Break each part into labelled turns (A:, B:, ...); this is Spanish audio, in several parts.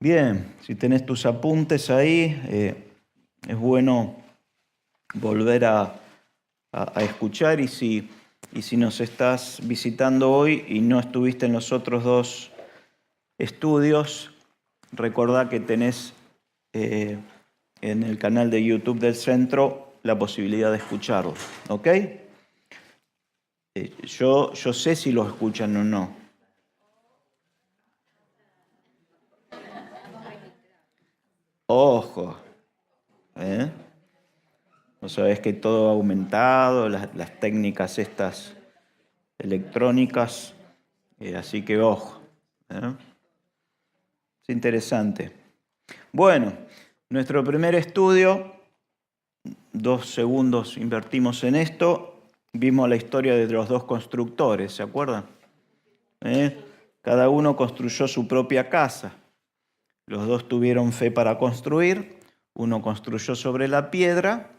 A: Bien, si tenés tus apuntes ahí, es bueno volver a escuchar y si nos estás visitando hoy y no estuviste en los otros dos estudios, recordá que tenés en el canal de YouTube del centro la posibilidad de escucharlo, ¿ok? Yo sé si lo escuchan o no. Ojo, ¿eh? No sabés que todo ha aumentado, las técnicas estas electrónicas, así que ojo, ¿eh? Es interesante. Bueno, nuestro primer estudio, 2 segundos invertimos en esto, vimos la historia de los dos constructores, ¿se acuerdan? Cada uno construyó su propia casa. Los dos tuvieron fe para construir, uno construyó sobre la piedra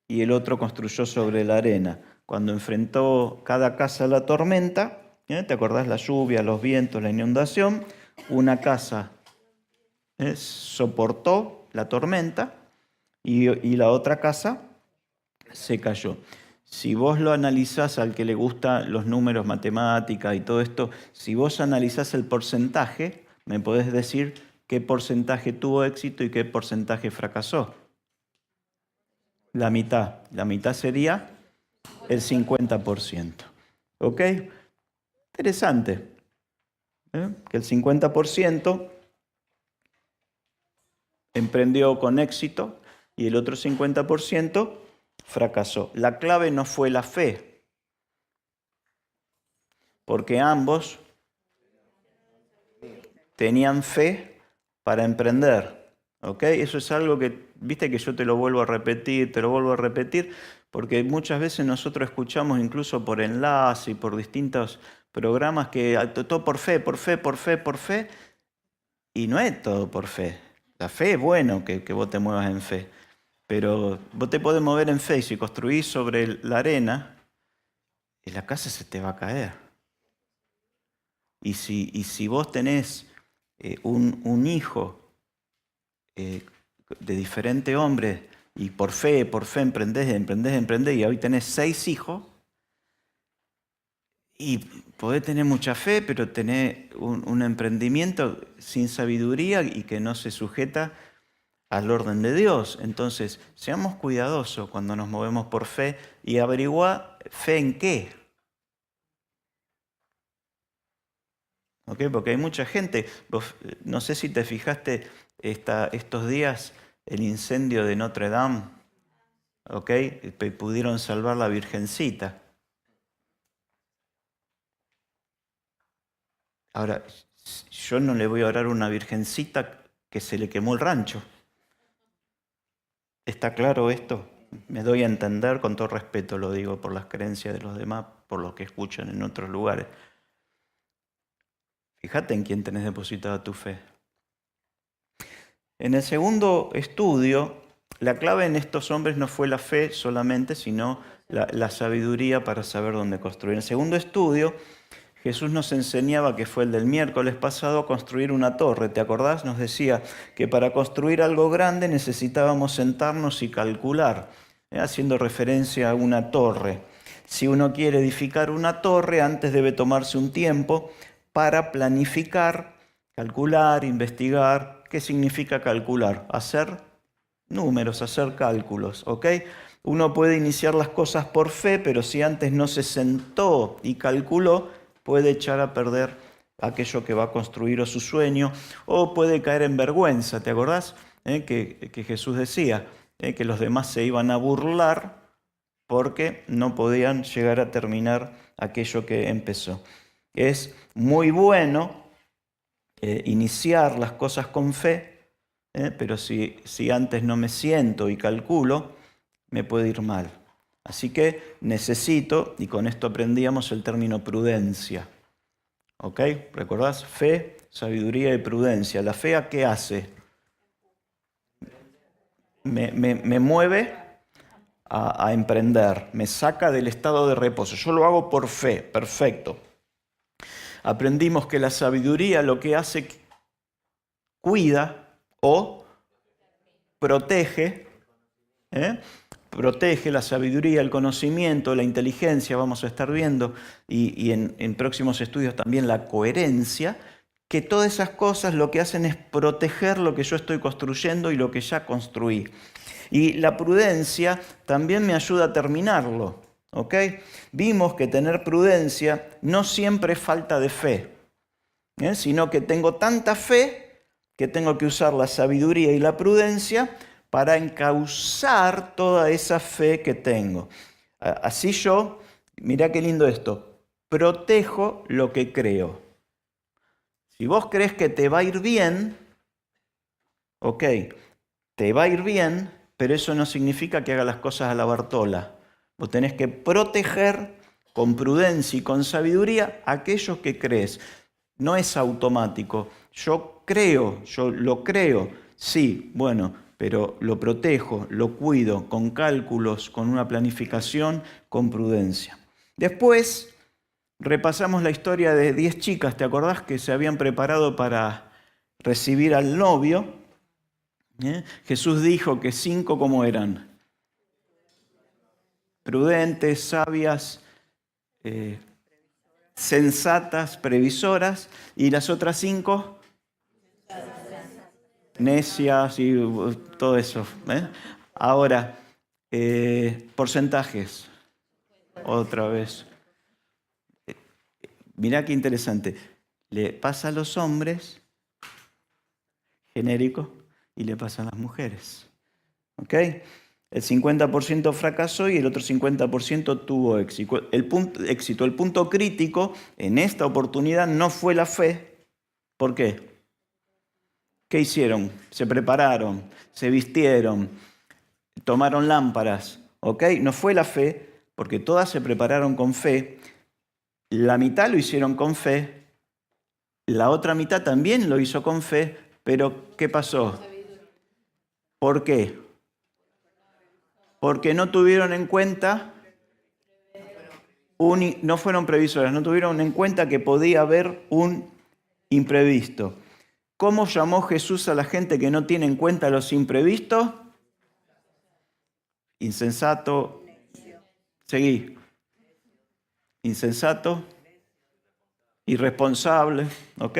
A: y el otro construyó sobre la arena. Cuando enfrentó cada casa a la tormenta, ¿te acordás? La lluvia, los vientos, la inundación, una casa soportó la tormenta y la otra casa se cayó. Si vos lo analizás, al que le gustan los números, matemáticas y todo esto, si vos analizás el porcentaje, me podés decir qué porcentaje tuvo éxito y qué porcentaje fracasó. La mitad. La mitad sería el 50%. ¿Ok? Interesante. Que el 50% emprendió con éxito y el otro 50% fracasó. La clave no fue la fe, porque ambos tenían fe para emprender. ¿Ok? Eso es algo que, viste que yo te lo vuelvo a repetir, porque muchas veces nosotros escuchamos incluso por enlace y por distintos programas que todo por fe, y no es todo por fe. La fe es bueno que vos te muevas en fe, pero vos te podés mover en fe y si construís sobre la arena, la casa se te va a caer. Y si vos tenés un hijo de diferente hombre y por fe emprendés, y hoy tenés 6 hijos, y podés tener mucha fe, pero tenés un emprendimiento sin sabiduría y que no se sujeta al orden de Dios. Entonces, seamos cuidadosos cuando nos movemos por fe y averiguá fe en qué. ¿Ok? Porque hay mucha gente, no sé si te fijaste estos días el incendio de Notre Dame, ¿ok? Pudieron salvar la Virgencita. Ahora, yo no le voy a orar a una Virgencita que se le quemó el rancho. ¿Está claro esto? Me doy a entender, con todo respeto lo digo, por las creencias de los demás, por lo que escuchan en otros lugares. Fíjate en quién tenés depositada tu fe. En el segundo estudio, la clave en estos hombres no fue la fe solamente, sino la sabiduría para saber dónde construir. En el segundo estudio, Jesús nos enseñaba, que fue el del miércoles pasado, a construir una torre. ¿Te acordás? Nos decía que para construir algo grande necesitábamos sentarnos y calcular, haciendo referencia a una torre. Si uno quiere edificar una torre, antes debe tomarse un tiempo para planificar, calcular, investigar. ¿Qué significa calcular? Hacer números, hacer cálculos, ¿ok? Uno puede iniciar las cosas por fe, pero si antes no se sentó y calculó, puede echar a perder aquello que va a construir o su sueño, o puede caer en vergüenza. ¿Te acordás? Que Jesús decía que los demás se iban a burlar porque no podían llegar a terminar aquello que empezó. Es muy bueno iniciar las cosas con fe, pero si antes no me siento y calculo, me puede ir mal. Así que necesito, y con esto aprendíamos el término prudencia. ¿Ok? ¿Recordás? Fe, sabiduría y prudencia. ¿La fe a qué hace? Me mueve a emprender, me saca del estado de reposo. Yo lo hago por fe, perfecto. Aprendimos que la sabiduría lo que hace cuida o protege, ¿eh? Protege la sabiduría, el conocimiento, la inteligencia, vamos a estar viendo, y en próximos estudios también la coherencia, que todas esas cosas lo que hacen es proteger lo que yo estoy construyendo y lo que ya construí. Y la prudencia también me ayuda a terminarlo, ¿ok? Vimos que tener prudencia no siempre es falta de fe, sino que tengo tanta fe que tengo que usar la sabiduría y la prudencia para encauzar toda esa fe que tengo. Así yo, mirá qué lindo esto, protejo lo que creo. Si vos crees que te va a ir bien, ok, te va a ir bien, pero eso no significa que haga las cosas a la Bartola. Vos tenés que proteger con prudencia y con sabiduría a aquellos que crees. No es automático. Yo creo, yo lo creo, sí, bueno, pero lo protejo, lo cuido con cálculos, con una planificación, con prudencia. Después repasamos la historia de 10 chicas, ¿te acordás? Que se habían preparado para recibir al novio. Jesús dijo que 5, ¿cómo eran? Prudentes, sabias, sensatas, previsoras, y las otras 5, necias y todo eso. Ahora, porcentajes, otra vez. Mirá qué interesante. Le pasa a los hombres, genérico, y le pasa a las mujeres. ¿Ok? El 50% fracasó y el otro 50% tuvo éxito. El punto crítico en esta oportunidad no fue la fe. ¿Por qué? ¿Qué hicieron? Se prepararon, se vistieron, tomaron lámparas. ¿Ok? No fue la fe, porque todas se prepararon con fe. La mitad lo hicieron con fe. La otra mitad también lo hizo con fe. Pero, ¿qué pasó? ¿Por qué? Porque no tuvieron en cuenta, no fueron previsoras, no tuvieron en cuenta que podía haber un imprevisto. ¿Cómo llamó Jesús a la gente que no tiene en cuenta los imprevistos? Insensato. Seguí. Insensato. Irresponsable. ¿Ok?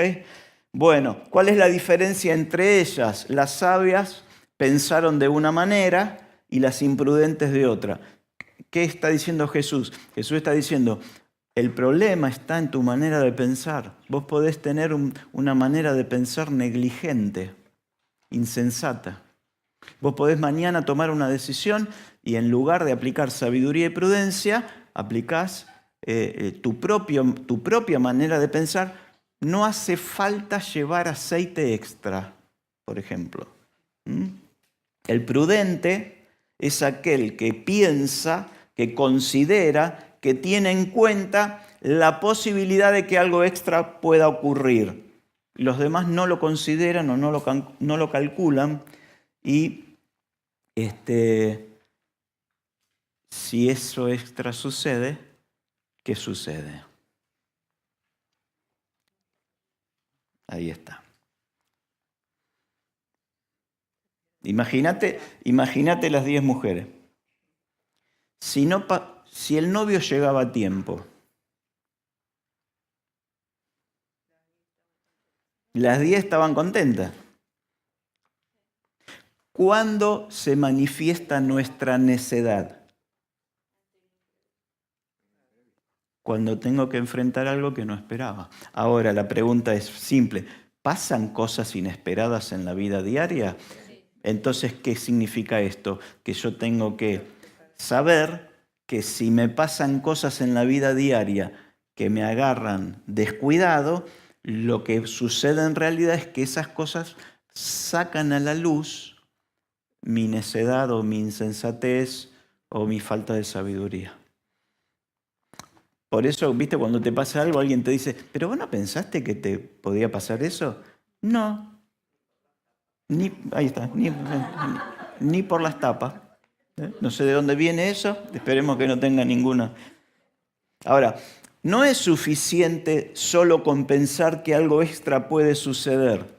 A: Bueno, ¿cuál es la diferencia entre ellas? Las sabias pensaron de una manera y las imprudentes de otra. ¿Qué está diciendo Jesús? Jesús está diciendo, el problema está en tu manera de pensar. Vos podés tener una manera de pensar negligente, insensata. Vos podés mañana tomar una decisión y en lugar de aplicar sabiduría y prudencia, aplicás tu propia manera de pensar. No hace falta llevar aceite extra, por ejemplo. El prudente es aquel que piensa, que considera, que tiene en cuenta la posibilidad de que algo extra pueda ocurrir. Los demás no lo consideran o no lo calculan y si eso extra sucede, ¿qué sucede? Ahí está. Imagínate las 10 mujeres. Si el novio llegaba a tiempo, las 10 estaban contentas. ¿Cuándo se manifiesta nuestra necedad? Cuando tengo que enfrentar algo que no esperaba. Ahora, la pregunta es simple. ¿Pasan cosas inesperadas en la vida diaria? Entonces, ¿qué significa esto? Que yo tengo que saber que si me pasan cosas en la vida diaria que me agarran descuidado, lo que sucede en realidad es que esas cosas sacan a la luz mi necedad o mi insensatez o mi falta de sabiduría. Por eso, ¿viste? Cuando te pasa algo, alguien te dice, ¿pero vos no pensaste que te podía pasar eso? No. Ahí está, ni por las tapas. No sé de dónde viene eso, esperemos que no tenga ninguna. Ahora, no es suficiente solo con pensar que algo extra puede suceder.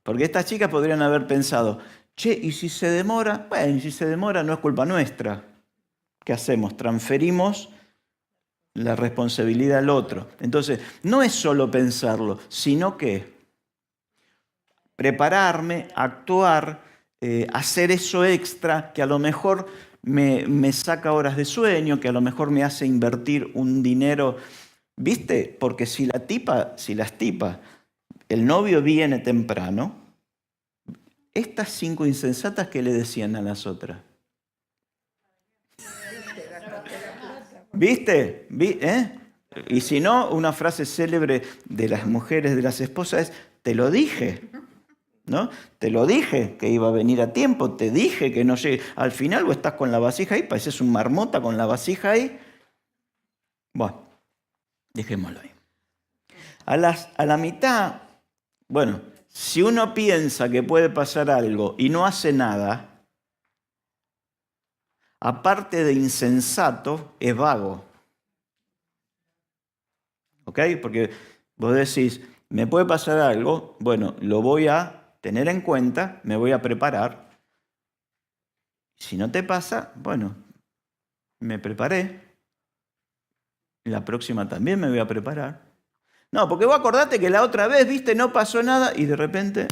A: Porque estas chicas podrían haber pensado, che, ¿y si se demora? Bueno, y si se demora no es culpa nuestra. ¿Qué hacemos? Transferimos la responsabilidad al otro. Entonces, no es solo pensarlo, sino que prepararme, actuar, hacer eso extra que a lo mejor me saca horas de sueño, que a lo mejor me hace invertir un dinero, ¿viste? Porque si las tipas, el novio viene temprano, estas 5 insensatas que le decían a las otras. ¿Viste? Y si no, una frase célebre de las mujeres, de las esposas es, te lo dije, ¿no? Te lo dije que iba a venir a tiempo, te dije que no llegue. Al final vos estás con la vasija ahí, pareces un marmota con la vasija ahí. Bueno, dejémoslo ahí. A la mitad, bueno, si uno piensa que puede pasar algo y no hace nada, aparte de insensato, es vago. ¿Ok? Porque vos decís, me puede pasar algo, bueno, lo voy a tener en cuenta, me voy a preparar. Si no te pasa, bueno, me preparé. La próxima también me voy a preparar. No, porque vos acordate que la otra vez, viste, no pasó nada y de repente,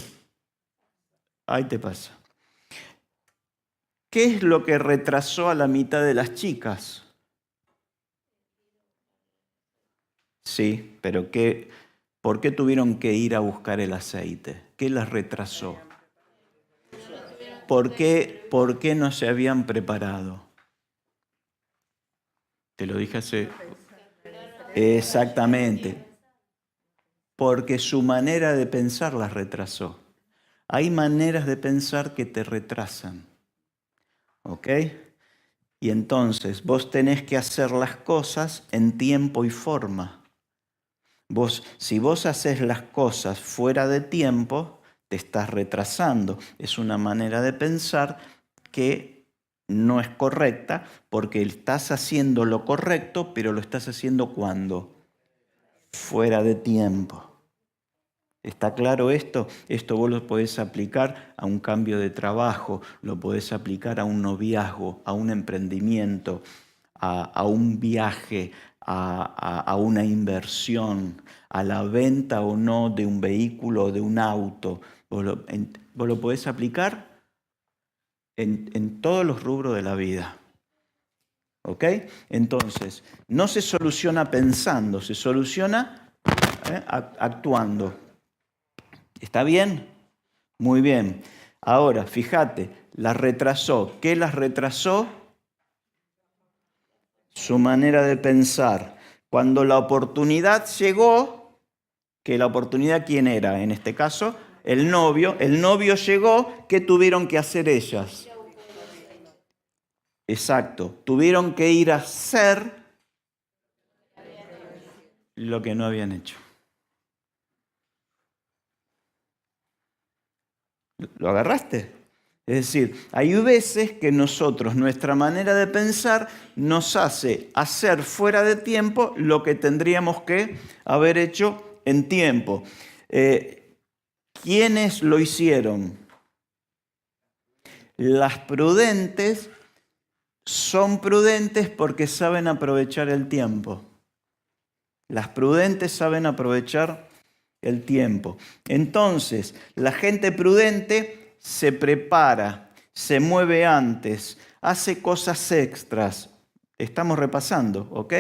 A: ahí te pasa. ¿Qué es lo que retrasó a la mitad de las chicas? Sí, pero ¿por qué tuvieron que ir a buscar el aceite? ¿Qué las retrasó? ¿Por qué no se habían preparado? Te lo dije hace... Exactamente. Porque su manera de pensar las retrasó. Hay maneras de pensar que te retrasan. ¿Ok? Y entonces vos tenés que hacer las cosas en tiempo y forma. Si vos haces las cosas fuera de tiempo, te estás retrasando. Es una manera de pensar que no es correcta porque estás haciendo lo correcto, pero lo estás haciendo ¿cuándo? Fuera de tiempo. ¿Está claro esto? Esto vos lo podés aplicar a un cambio de trabajo, lo podés aplicar a un noviazgo, a un emprendimiento, a un viaje, a una inversión, a la venta o no de un vehículo o de un auto. Vos lo podés aplicar en todos los rubros de la vida. ¿Ok? Entonces, no se soluciona pensando, se soluciona actuando. ¿Está bien? Muy bien. Ahora, fíjate, las retrasó. ¿Qué las retrasó? Su manera de pensar. Cuando la oportunidad llegó, que la oportunidad ¿quién era? En este caso, el novio llegó, ¿qué tuvieron que hacer ellas? Exacto, tuvieron que ir a hacer lo que no habían hecho. ¿Lo agarraste? Es decir, hay veces que nosotros, nuestra manera de pensar, nos hace hacer fuera de tiempo lo que tendríamos que haber hecho en tiempo. ¿Quiénes lo hicieron? Las prudentes son prudentes porque saben aprovechar el tiempo. Las prudentes saben aprovechar el tiempo. Entonces, la gente prudente se prepara, se mueve antes, hace cosas extras. Estamos repasando, ¿ok?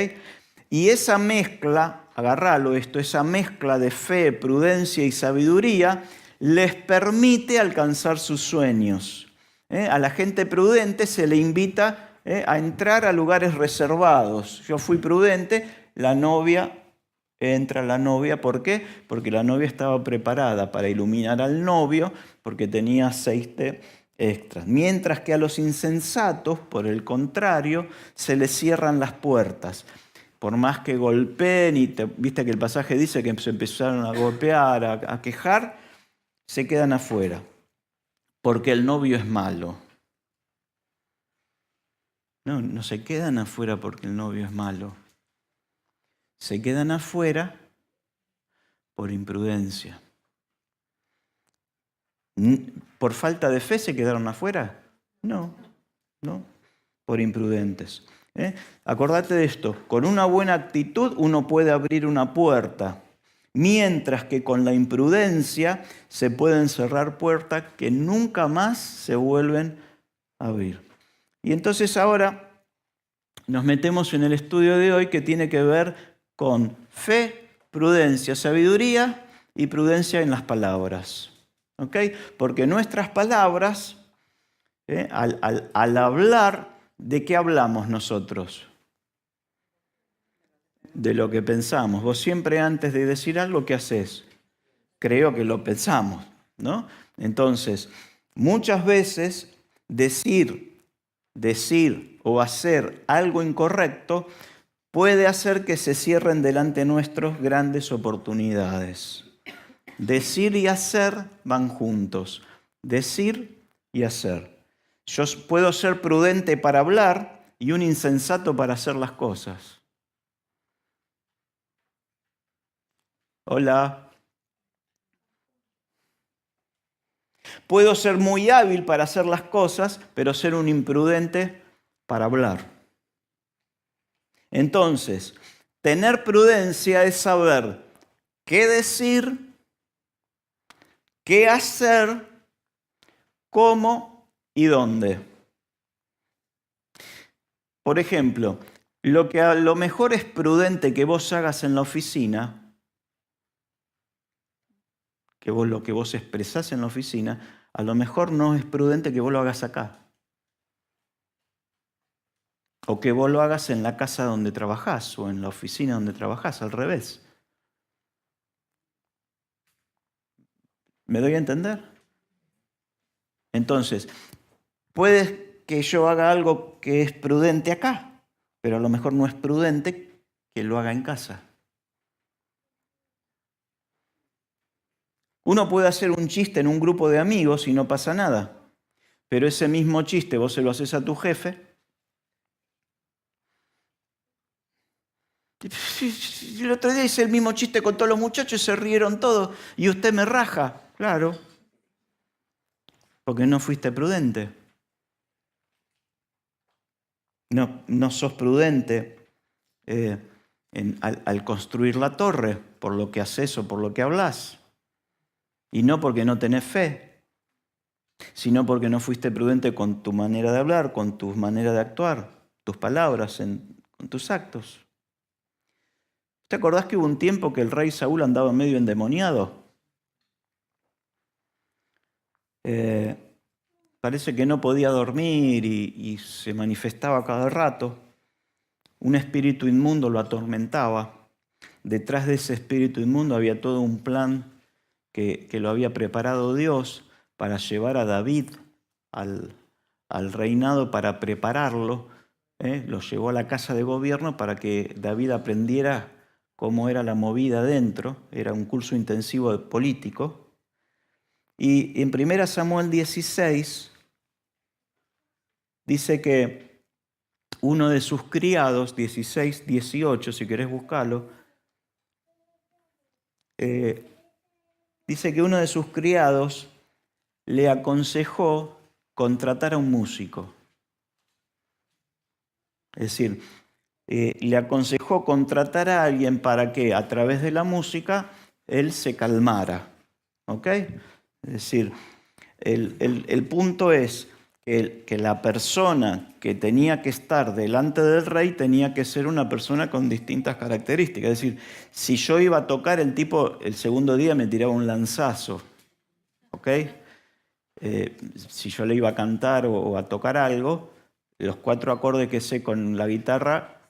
A: Y esa mezcla, agárralo esto, esa mezcla de fe, prudencia y sabiduría les permite alcanzar sus sueños. A la gente prudente se le invita a entrar a lugares reservados. Yo fui prudente, entra la novia, ¿por qué? Porque la novia estaba preparada para iluminar al novio porque tenía aceite extra. Mientras que a los insensatos, por el contrario, se les cierran las puertas. Por más que golpeen, y viste que el pasaje dice que se empezaron a golpear, a quejar, se quedan afuera, porque el novio es malo. No se quedan afuera porque el novio es malo. Se quedan afuera por imprudencia. ¿Por falta de fe se quedaron afuera? No, no, por imprudentes. Acordate de esto, con una buena actitud uno puede abrir una puerta, mientras que con la imprudencia se pueden cerrar puertas que nunca más se vuelven a abrir. Y entonces ahora nos metemos en el estudio de hoy que tiene que ver con fe, prudencia, sabiduría y prudencia en las palabras. ¿Ok? Porque nuestras palabras, al hablar, ¿de qué hablamos nosotros? De lo que pensamos. Vos siempre antes de decir algo, ¿qué haces? Creo que lo pensamos, ¿no? Entonces, muchas veces decir o hacer algo incorrecto puede hacer que se cierren delante nuestros grandes oportunidades. Decir y hacer van juntos. Decir y hacer. Yo puedo ser prudente para hablar y un insensato para hacer las cosas. Hola. Puedo ser muy hábil para hacer las cosas, pero ser un imprudente para hablar. Entonces, tener prudencia es saber qué decir, qué hacer, cómo y dónde. Por ejemplo, lo que a lo mejor es prudente que vos hagas en la oficina, lo que vos expresás en la oficina, a lo mejor no es prudente que vos lo hagas acá. O que vos lo hagas en la casa donde trabajás o en la oficina donde trabajás, al revés. ¿Me doy a entender? Entonces, puede que yo haga algo que es prudente acá, pero a lo mejor no es prudente que lo haga en casa. Uno puede hacer un chiste en un grupo de amigos y no pasa nada, pero ese mismo chiste vos se lo haces a tu jefe. El otro día hice el mismo chiste con todos los muchachos y se rieron todos y usted me raja. Claro, porque no fuiste prudente. No sos prudente al construir la torre por lo que haces o por lo que hablas. Y no porque no tenés fe, sino porque no fuiste prudente con tu manera de hablar, con tu manera de actuar, tus palabras, con tus actos. ¿Te acordás que hubo un tiempo que el rey Saúl andaba medio endemoniado? Parece que no podía dormir y se manifestaba cada rato. Un espíritu inmundo lo atormentaba. Detrás de ese espíritu inmundo había todo un plan que lo había preparado Dios para llevar a David al reinado, para prepararlo. Lo llevó a la casa de gobierno para que David aprendiera cómo era la movida dentro. Era un curso intensivo político. Y en 1 Samuel 16 dice que uno de sus criados, 16, 18, si querés buscarlo, dice que uno de sus criados le aconsejó contratar a un músico. Es decir, le aconsejó contratar a alguien para que a través de la música él se calmara. ¿Ok? Es decir, el punto es que la persona que tenía que estar delante del rey tenía que ser una persona con distintas características. Es decir, si yo iba a tocar, el tipo el segundo día me tiraba un lanzazo. ¿Ok? Si yo le iba a cantar o a tocar algo, los 4 acordes que sé con la guitarra,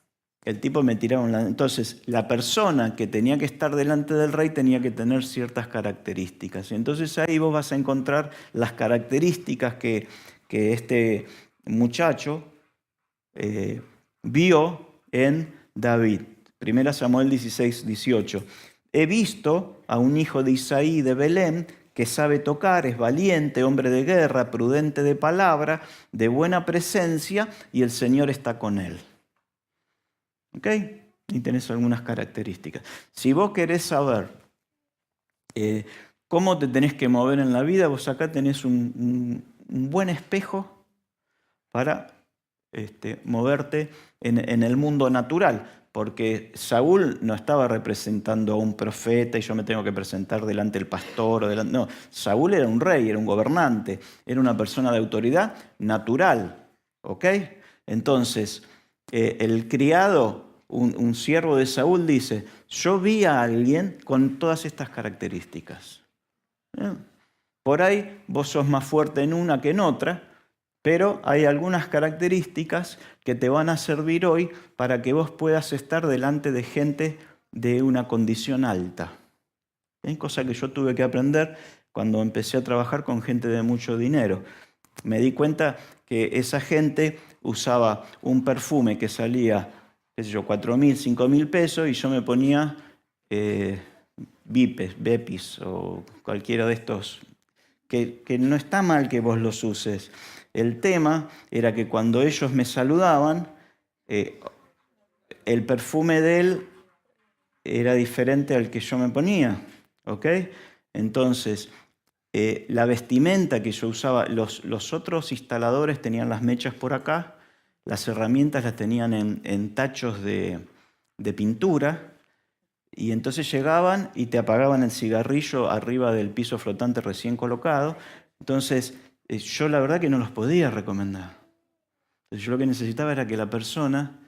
A: el tipo me tiraba un lanzazo. Entonces, la persona que tenía que estar delante del rey tenía que tener ciertas características. Y entonces ahí vos vas a encontrar las características que este muchacho vio en David. 1 Samuel 16, 18. He visto a un hijo de Isaí de Belén que sabe tocar, es valiente, hombre de guerra, prudente de palabra, de buena presencia, y el Señor está con él. ¿Ok? Y tenés algunas características. Si vos querés saber cómo te tenés que mover en la vida. Vos acá tenés un buen espejo para moverte en el mundo natural, porque Saúl no estaba representando a un profeta y yo me tengo que presentar delante del pastor. No, Saúl era un rey, era un gobernante, era una persona de autoridad natural. ¿Ok? Entonces, el criado, un siervo de Saúl, dice, yo vi a alguien con todas estas características. Por ahí vos sos más fuerte en una que en otra, pero hay algunas características que te van a servir hoy para que vos puedas estar delante de gente de una condición alta. Hay cosas que yo tuve que aprender cuando empecé a trabajar con gente de mucho dinero. Me di cuenta que esa gente usaba un perfume que salía, qué sé yo, 4.000, 5.000 pesos y yo me ponía Bepis o cualquiera de estos, que no está mal que vos los uses. El tema era que cuando ellos me saludaban, el perfume de él era diferente al que yo me ponía. ¿Ok? Entonces, la vestimenta que yo usaba, los otros instaladores tenían las mechas por acá, las herramientas las tenían en tachos de pintura, y entonces llegaban y te apagaban el cigarrillo arriba del piso flotante recién colocado. Entonces, yo la verdad que no los podía recomendar. Entonces, yo lo que necesitaba era que la persona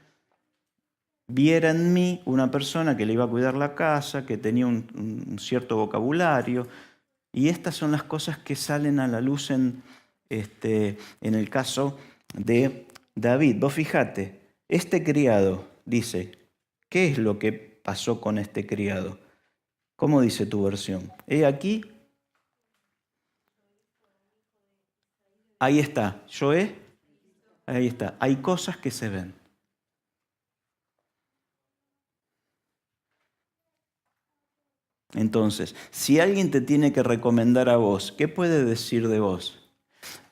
A: viera en mí una persona que le iba a cuidar la casa, que tenía un cierto vocabulario. Y estas son las cosas que salen a la luz en el caso de David. Vos fijate, este criado dice, ¿qué es lo que pasó con este criado? ¿Cómo dice tu versión? He aquí, ahí está, ahí está, hay cosas que se ven. Entonces, si alguien te tiene que recomendar a vos, ¿qué puede decir de vos?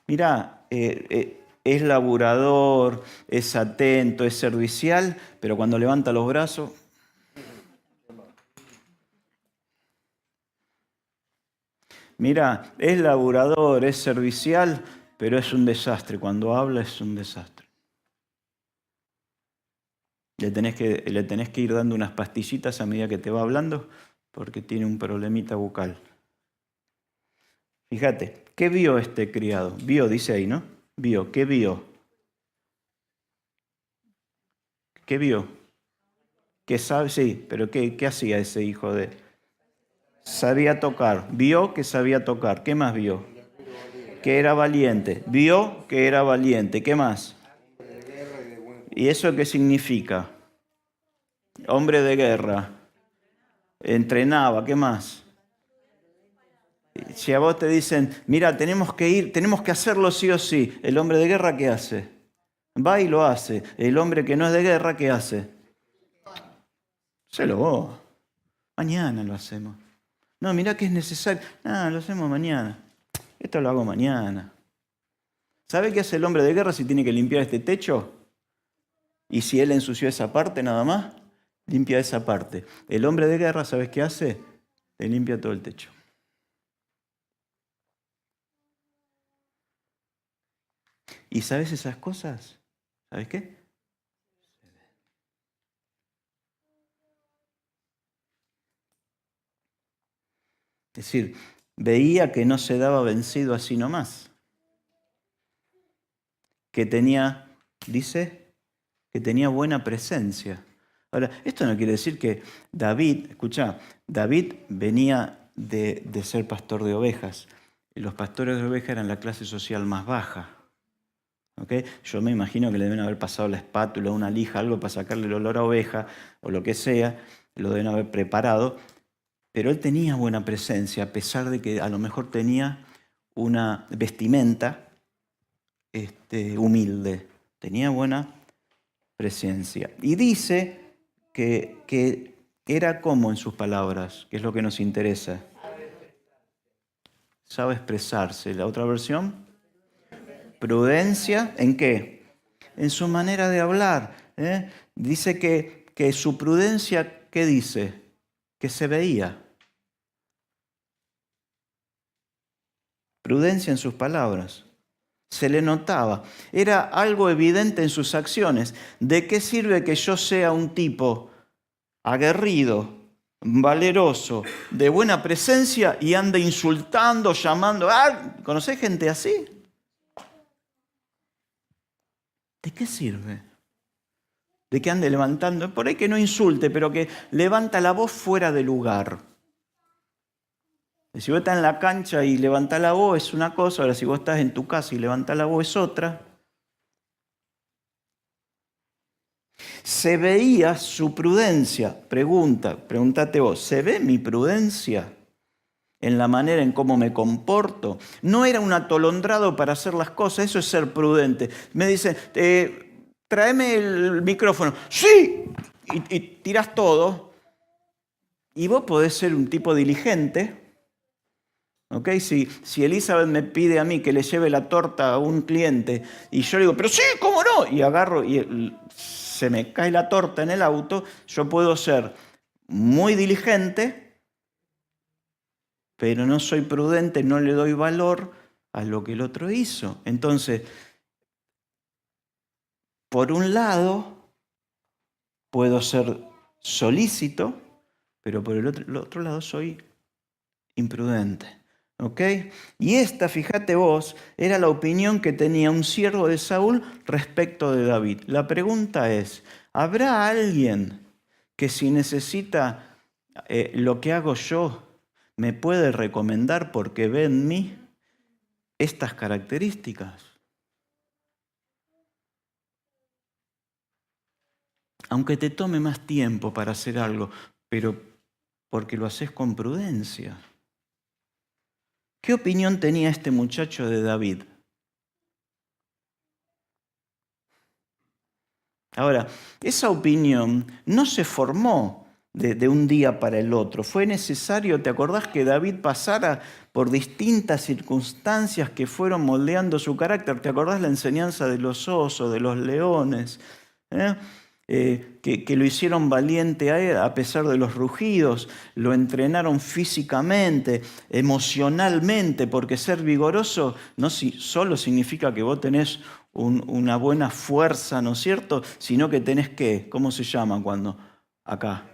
A: Mirá, es laburador, es atento, es servicial, pero cuando levanta los brazos... Mira, es laburador, es servicial, pero es un desastre. Cuando habla es un desastre. Le tenés que ir dando unas pastillitas a medida que te va hablando porque tiene un problemita bucal. Fíjate, ¿qué vio este criado? Vio, dice ahí, ¿no? Vio, ¿qué vio? ¿Qué vio? ¿Qué sabe? Sí, pero ¿qué hacía ese hijo de...? Sabía tocar. Vio que sabía tocar. ¿Qué más vio? Que era valiente. Vio que era valiente. ¿Qué más? ¿Y eso qué significa? Hombre de guerra. Entrenaba. ¿Qué más? Si a vos te dicen, mira, tenemos que ir, tenemos que hacerlo sí o sí, ¿el hombre de guerra qué hace? Va y lo hace. El hombre que no es de guerra, ¿qué hace? Hacelo vos. Mañana lo hacemos. No, mirá que es necesario. No, lo hacemos mañana. Esto lo hago mañana. ¿Sabe qué hace el hombre de guerra si tiene que limpiar este techo? Y si él ensució esa parte nada más, limpia esa parte. El hombre de guerra, ¿sabes qué hace? Le limpia todo el techo. ¿Y sabes esas cosas? ¿Sabes qué? Es decir, veía que no se daba vencido así nomás. Que tenía, dice, que tenía buena presencia. Ahora, esto no quiere decir que David, escucha, David venía de ser pastor de ovejas. Y los pastores de ovejas eran la clase social más baja. ¿Okay? Yo me imagino que le deben haber pasado la espátula, una lija, algo para sacarle el olor a oveja o lo que sea, lo deben haber preparado. Pero él tenía buena presencia, a pesar de que a lo mejor tenía una vestimenta humilde. Tenía buena presencia. Y dice que era como en sus palabras, que es lo que nos interesa. Sabe expresarse. La otra versión, prudencia, ¿en qué? En su manera de hablar. Dice que su prudencia, ¿qué dice? Que se veía. prudencia en sus palabras. Se le notaba. Era algo evidente en sus acciones. ¿De qué sirve que yo sea un tipo aguerrido, valeroso, de buena presencia y ande insultando, llamando? ¿Conocés gente así? ¿De qué sirve? De que ande levantando, por ahí que no insulte, pero que levanta la voz fuera de lugar. Si vos estás en la cancha y levantás la voz es una cosa, ahora si vos estás en tu casa y levantás la voz es otra. ¿Se veía su prudencia? Pregúntate vos, ¿se ve mi prudencia en la manera en cómo me comporto? No era un atolondrado para hacer las cosas, eso es ser prudente. Me dicen, tráeme el micrófono. ¡Sí! Y tirás todo. Y vos podés ser un tipo diligente. ¿Okay? Si Elizabeth me pide a mí que le lleve la torta a un cliente y yo le digo, pero sí, ¿cómo no? Y agarro y se me cae la torta en el auto, yo puedo ser muy diligente, pero no soy prudente, no le doy valor a lo que el otro hizo. Entonces, por un lado, puedo ser solícito, pero por el otro lado soy imprudente. ¿Ok? Y esta, fíjate vos, era la opinión que tenía un siervo de Saúl respecto de David. La pregunta es, ¿habrá alguien que si necesita lo que hago yo, me puede recomendar porque ve en mí estas características? Aunque te tome más tiempo para hacer algo, pero porque lo haces con prudencia. ¿Qué opinión tenía este muchacho de David? Ahora, esa opinión no se formó de un día para el otro. Fue necesario, ¿te acordás que David pasara por distintas circunstancias que fueron moldeando su carácter? ¿Te acordás la enseñanza de los osos, de los leones? Que lo hicieron valiente a él a pesar de los rugidos, lo entrenaron físicamente, emocionalmente, porque ser vigoroso no solo significa que vos tenés una buena fuerza, ¿no es cierto? Sino que tenés que, ¿cómo se llama cuando? Acá.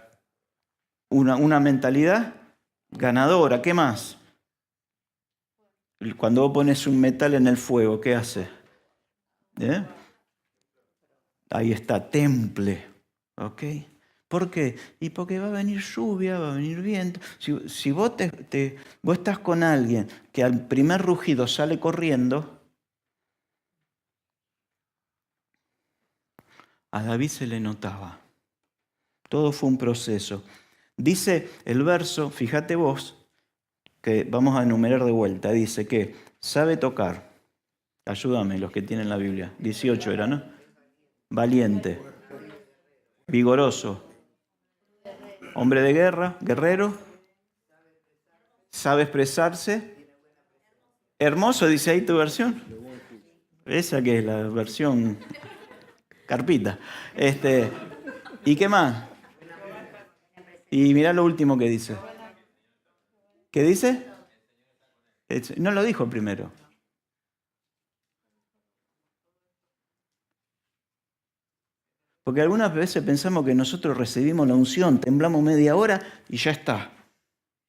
A: Una mentalidad ganadora. ¿Qué más? Cuando vos pones un metal en el fuego, ¿qué hace? Ahí está, temple. ¿Ok? ¿Por qué? Y porque va a venir lluvia, va a venir viento. Si vos estás con alguien que al primer rugido sale corriendo, a David se le notaba. Todo fue un proceso. Dice el verso, fíjate vos, que vamos a enumerar de vuelta. Dice que sabe tocar. Ayúdame, los que tienen la Biblia. 18 era, ¿no? Valiente. Vigoroso. Hombre de guerra, guerrero. Sabe expresarse. Hermoso, dice ahí tu versión. Esa que es la versión carpita. ¿Y qué más? Y mirá lo último que dice. ¿Qué dice? No lo dijo primero. Porque algunas veces pensamos que nosotros recibimos la unción, temblamos media hora y ya está.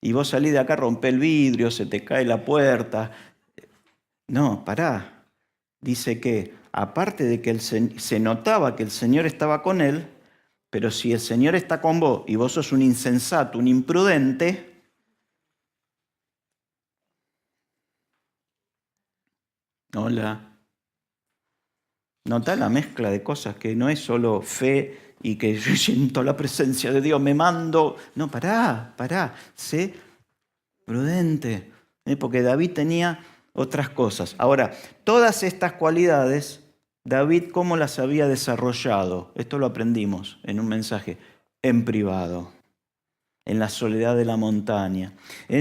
A: Y vos salís de acá, rompés el vidrio, se te cae la puerta. No, pará. Dice que aparte de que se notaba que el Señor estaba con él, pero si el Señor está con vos y vos sos un insensato, un imprudente, hola. Notá la mezcla de cosas que no es solo fe y que yo siento la presencia de Dios, me mando. No, pará, sé prudente. Porque David tenía otras cosas. Ahora, todas estas cualidades, David, ¿cómo las había desarrollado? Esto lo aprendimos en un mensaje en privado, en la soledad de la montaña.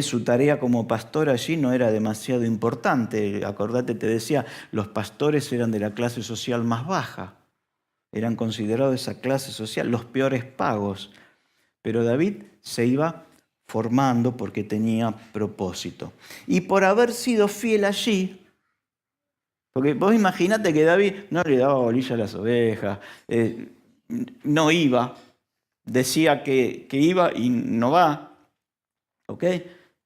A: Su tarea como pastor allí no era demasiado importante. Acordate, te decía, los pastores eran de la clase social más baja. Eran considerados esa clase social, los peores pagos. Pero David se iba formando porque tenía propósito. Y por haber sido fiel allí, porque vos imaginate que David no le daba bolilla a las ovejas, no iba, decía que iba y no va, ¿ok?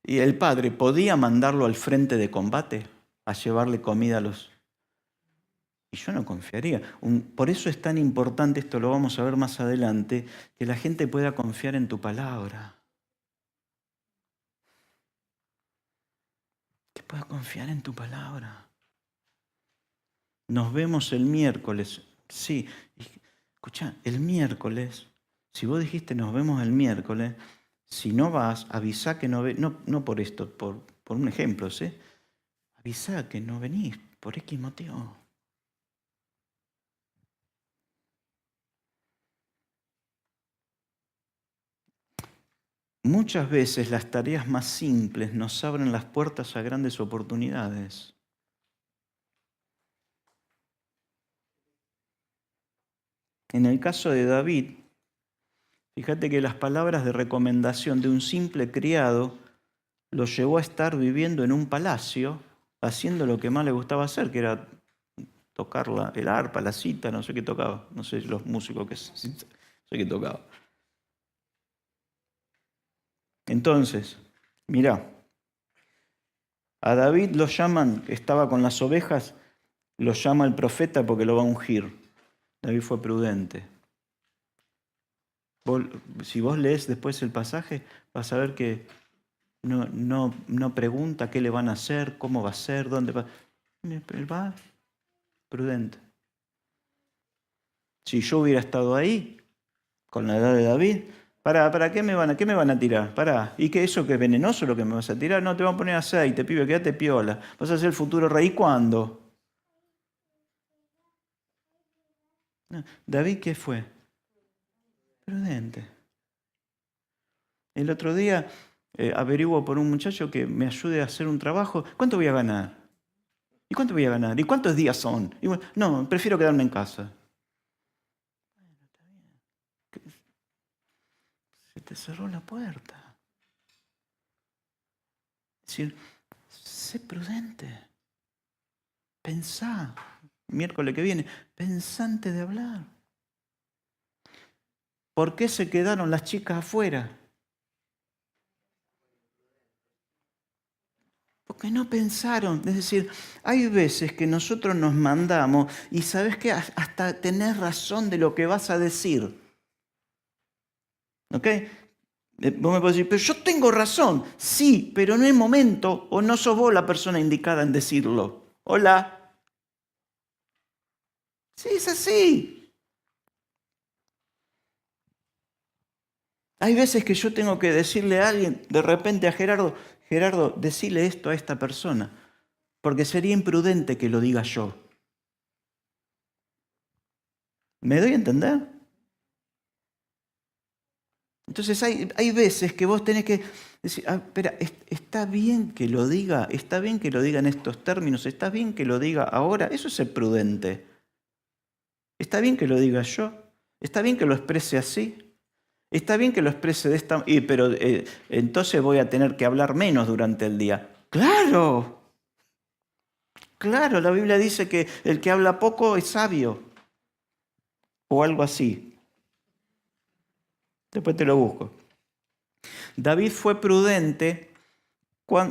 A: Y el padre podía mandarlo al frente de combate a llevarle comida a los... Y yo no confiaría. Por eso es tan importante, esto lo vamos a ver más adelante, que la gente pueda confiar en tu palabra. Que pueda confiar en tu palabra. Nos vemos el miércoles. Sí, escucha, el miércoles, si vos dijiste nos vemos el miércoles, si no vas, avisá que no venís, no por esto, por un ejemplo, ¿sí? Avisá que no venís, por X motivo. Muchas veces las tareas más simples nos abren las puertas a grandes oportunidades. En el caso de David, fíjate que las palabras de recomendación de un simple criado lo llevó a estar viviendo en un palacio, haciendo lo que más le gustaba hacer, que era tocar el arpa, la cita, no sé qué tocaba, no sé los músicos que sé qué tocaba. Entonces, mirá, a David lo llaman, estaba con las ovejas, lo llama el profeta porque lo va a ungir. David fue prudente. Si vos lees después el pasaje, vas a ver que no pregunta qué le van a hacer, cómo va a ser, dónde va. Él va prudente. Si yo hubiera estado ahí, con la edad de David, ¿para qué me van a tirar? ¿Y qué eso que es venenoso lo que me vas a tirar? No, te van a poner aceite, pibe, quédate piola. Vas a ser el futuro rey. ¿Cuándo? No, ¿David qué fue? Prudente. El otro día averiguo por un muchacho que me ayude a hacer un trabajo. ¿Cuánto voy a ganar? ¿Y cuánto voy a ganar? ¿Y cuántos días son? Y bueno, no, prefiero quedarme en casa. Se te cerró la puerta. Es decir, sé prudente. Pensá. Miércoles que viene, pensá antes de hablar. ¿Por qué se quedaron las chicas afuera? Porque no pensaron. Es decir, hay veces que nosotros nos mandamos y sabes que hasta tenés razón de lo que vas a decir. ¿Ok? Vos me podés decir, pero yo tengo razón. Sí, pero no es momento o no sos vos la persona indicada en decirlo. Hola. Sí, es así. Hay veces que yo tengo que decirle a alguien, de repente a Gerardo, decile esto a esta persona, porque sería imprudente que lo diga yo. ¿Me doy a entender? Entonces hay veces que vos tenés que decir, espera, está bien que lo diga en estos términos, está bien que lo diga ahora, eso es ser prudente. Está bien que lo diga yo, está bien que lo exprese así. Está bien que lo exprese de esta manera, pero entonces voy a tener que hablar menos durante el día. ¡Claro! Claro, la Biblia dice que el que habla poco es sabio. O algo así. Después te lo busco. David fue prudente.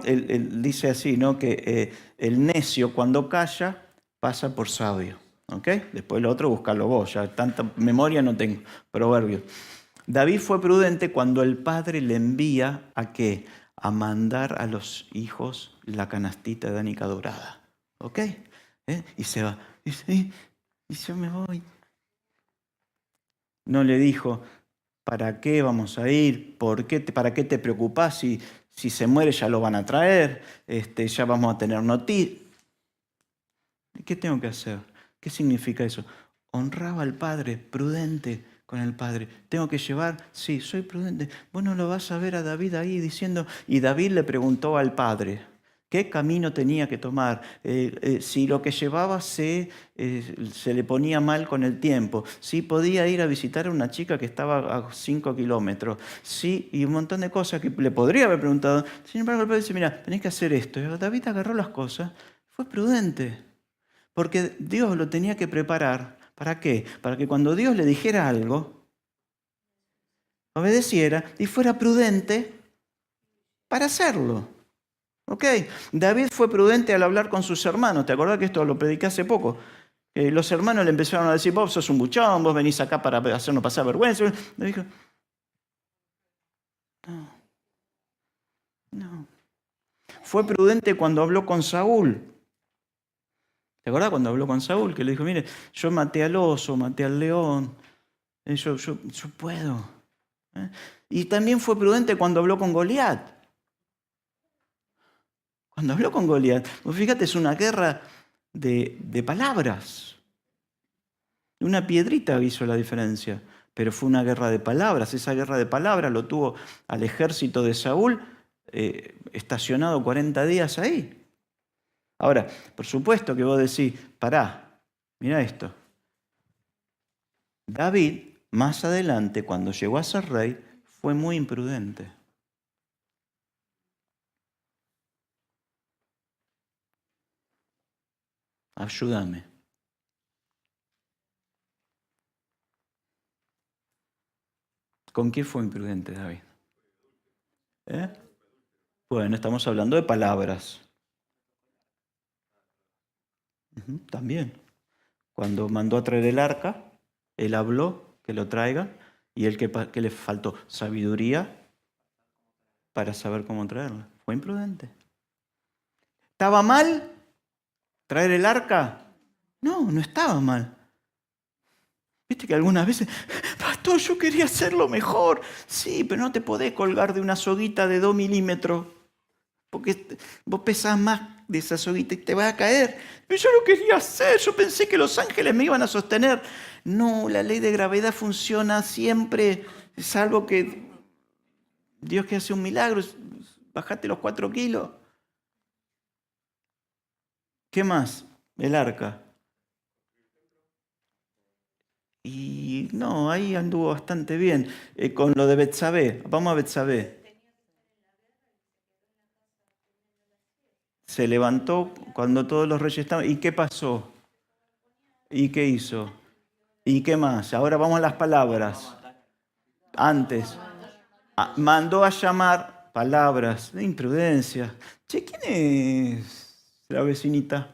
A: Él dice así, ¿no? Que el necio cuando calla pasa por sabio. ¿Ok? Después lo otro, buscarlo vos. Ya tanta memoria no tengo. Proverbios. David fue prudente cuando el padre le envía a ¿qué? A mandar a los hijos la canastita de Anica dorada. ¿Ok? Y se va. Y yo me voy. No le dijo, ¿para qué vamos a ir? ¿Para qué te preocupás? Si se muere ya lo van a traer. Ya vamos a tener noticias. ¿Qué tengo que hacer? ¿Qué significa eso? Honraba al padre, prudente con el padre. ¿Tengo que llevar? Sí, soy prudente. Vos no lo vas a ver a David ahí diciendo... Y David le preguntó al padre, qué camino tenía que tomar, si lo que llevaba se le ponía mal con el tiempo, si podía ir a visitar a una chica que estaba a 5 kilómetros, sí, y un montón de cosas que le podría haber preguntado. Sin embargo, el padre dice, mira, tenés que hacer esto. Y David agarró las cosas, fue prudente, porque Dios lo tenía que preparar. ¿Para qué? Para que cuando Dios le dijera algo, obedeciera y fuera prudente para hacerlo. ¿Ok? David fue prudente al hablar con sus hermanos. ¿Te acordás que esto lo prediqué hace poco? Los hermanos le empezaron a decir, vos sos un buchón, vos venís acá para hacernos pasar vergüenza. Le dijo, no. Fue prudente cuando habló con Saúl. ¿Te acordás cuando habló con Saúl? Que le dijo, mire, yo maté al oso, maté al león, yo puedo. Y también fue prudente cuando habló con Goliat. Cuando habló con Goliat, pues fíjate, es una guerra de palabras. Una piedrita hizo la diferencia, pero fue una guerra de palabras. Esa guerra de palabras lo tuvo al ejército de Saúl estacionado 40 días ahí. Ahora, por supuesto que vos decís, pará, mira esto. David, más adelante, cuando llegó a ser rey, fue muy imprudente. Ayúdame. ¿Con qué fue imprudente David? Bueno, estamos hablando de palabras. También. Cuando mandó a traer el arca, él habló que lo traigan y él que le faltó sabiduría para saber cómo traerla. Fue imprudente. ¿Estaba mal traer el arca? No, no estaba mal. Viste que algunas veces, pastor, yo quería hacerlo mejor. Sí, pero no te podés colgar de una soguita de 2 milímetros, porque vos pesás más de esa soguita y te vas a caer. Pero yo lo quería hacer, yo pensé que los ángeles me iban a sostener. No, la ley de gravedad funciona siempre, salvo que Dios que hace un milagro, bajate los 4 kilos. ¿Qué más? El arca. Y no, ahí anduvo bastante bien. Con lo de Betsabé, vamos a Betsabé. Se levantó cuando todos los reyes estaban. ¿Y qué pasó? ¿Y qué hizo? ¿Y qué más? Ahora vamos a las palabras. Antes, mandó a llamar palabras de imprudencia. Che, ¿quién es la vecinita?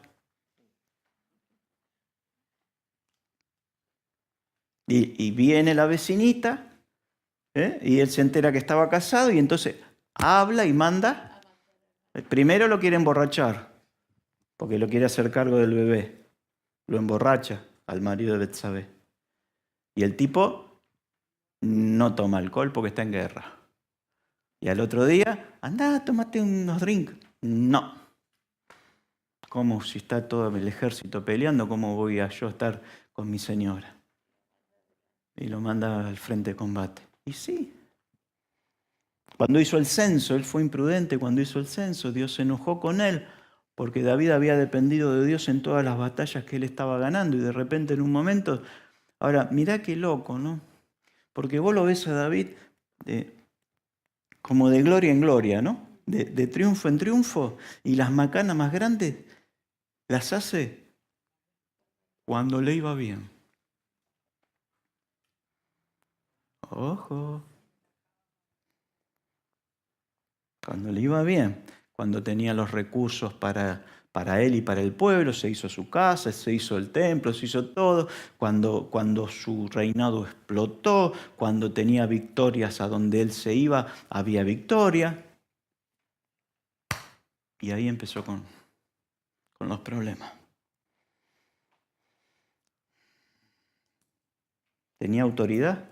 A: Y viene la vecinita, y él se entera que estaba casado y entonces habla y manda. Primero lo quiere emborrachar, porque lo quiere hacer cargo del bebé. Lo emborracha al marido de Betsabé. Y el tipo no toma alcohol porque está en guerra. Y al otro día, anda, tómate unos drinks. No. ¿Cómo si está todo el ejército peleando, cómo voy a yo estar con mi señora? Y lo manda al frente de combate. Y sí. Cuando hizo el censo, él fue imprudente. Cuando hizo el censo, Dios se enojó con él porque David había dependido de Dios en todas las batallas que él estaba ganando. Y de repente en un momento, ahora, mirá qué loco, ¿no? Porque vos lo ves a David como de gloria en gloria, ¿no? De triunfo en triunfo. Y las macanas más grandes las hace cuando le iba bien. Ojo. Cuando le iba bien, cuando tenía los recursos para él y para el pueblo, se hizo su casa, se hizo el templo, se hizo todo, cuando su reinado explotó, cuando tenía victorias a donde él se iba, había victoria. Y ahí empezó con los problemas. Tenía autoridad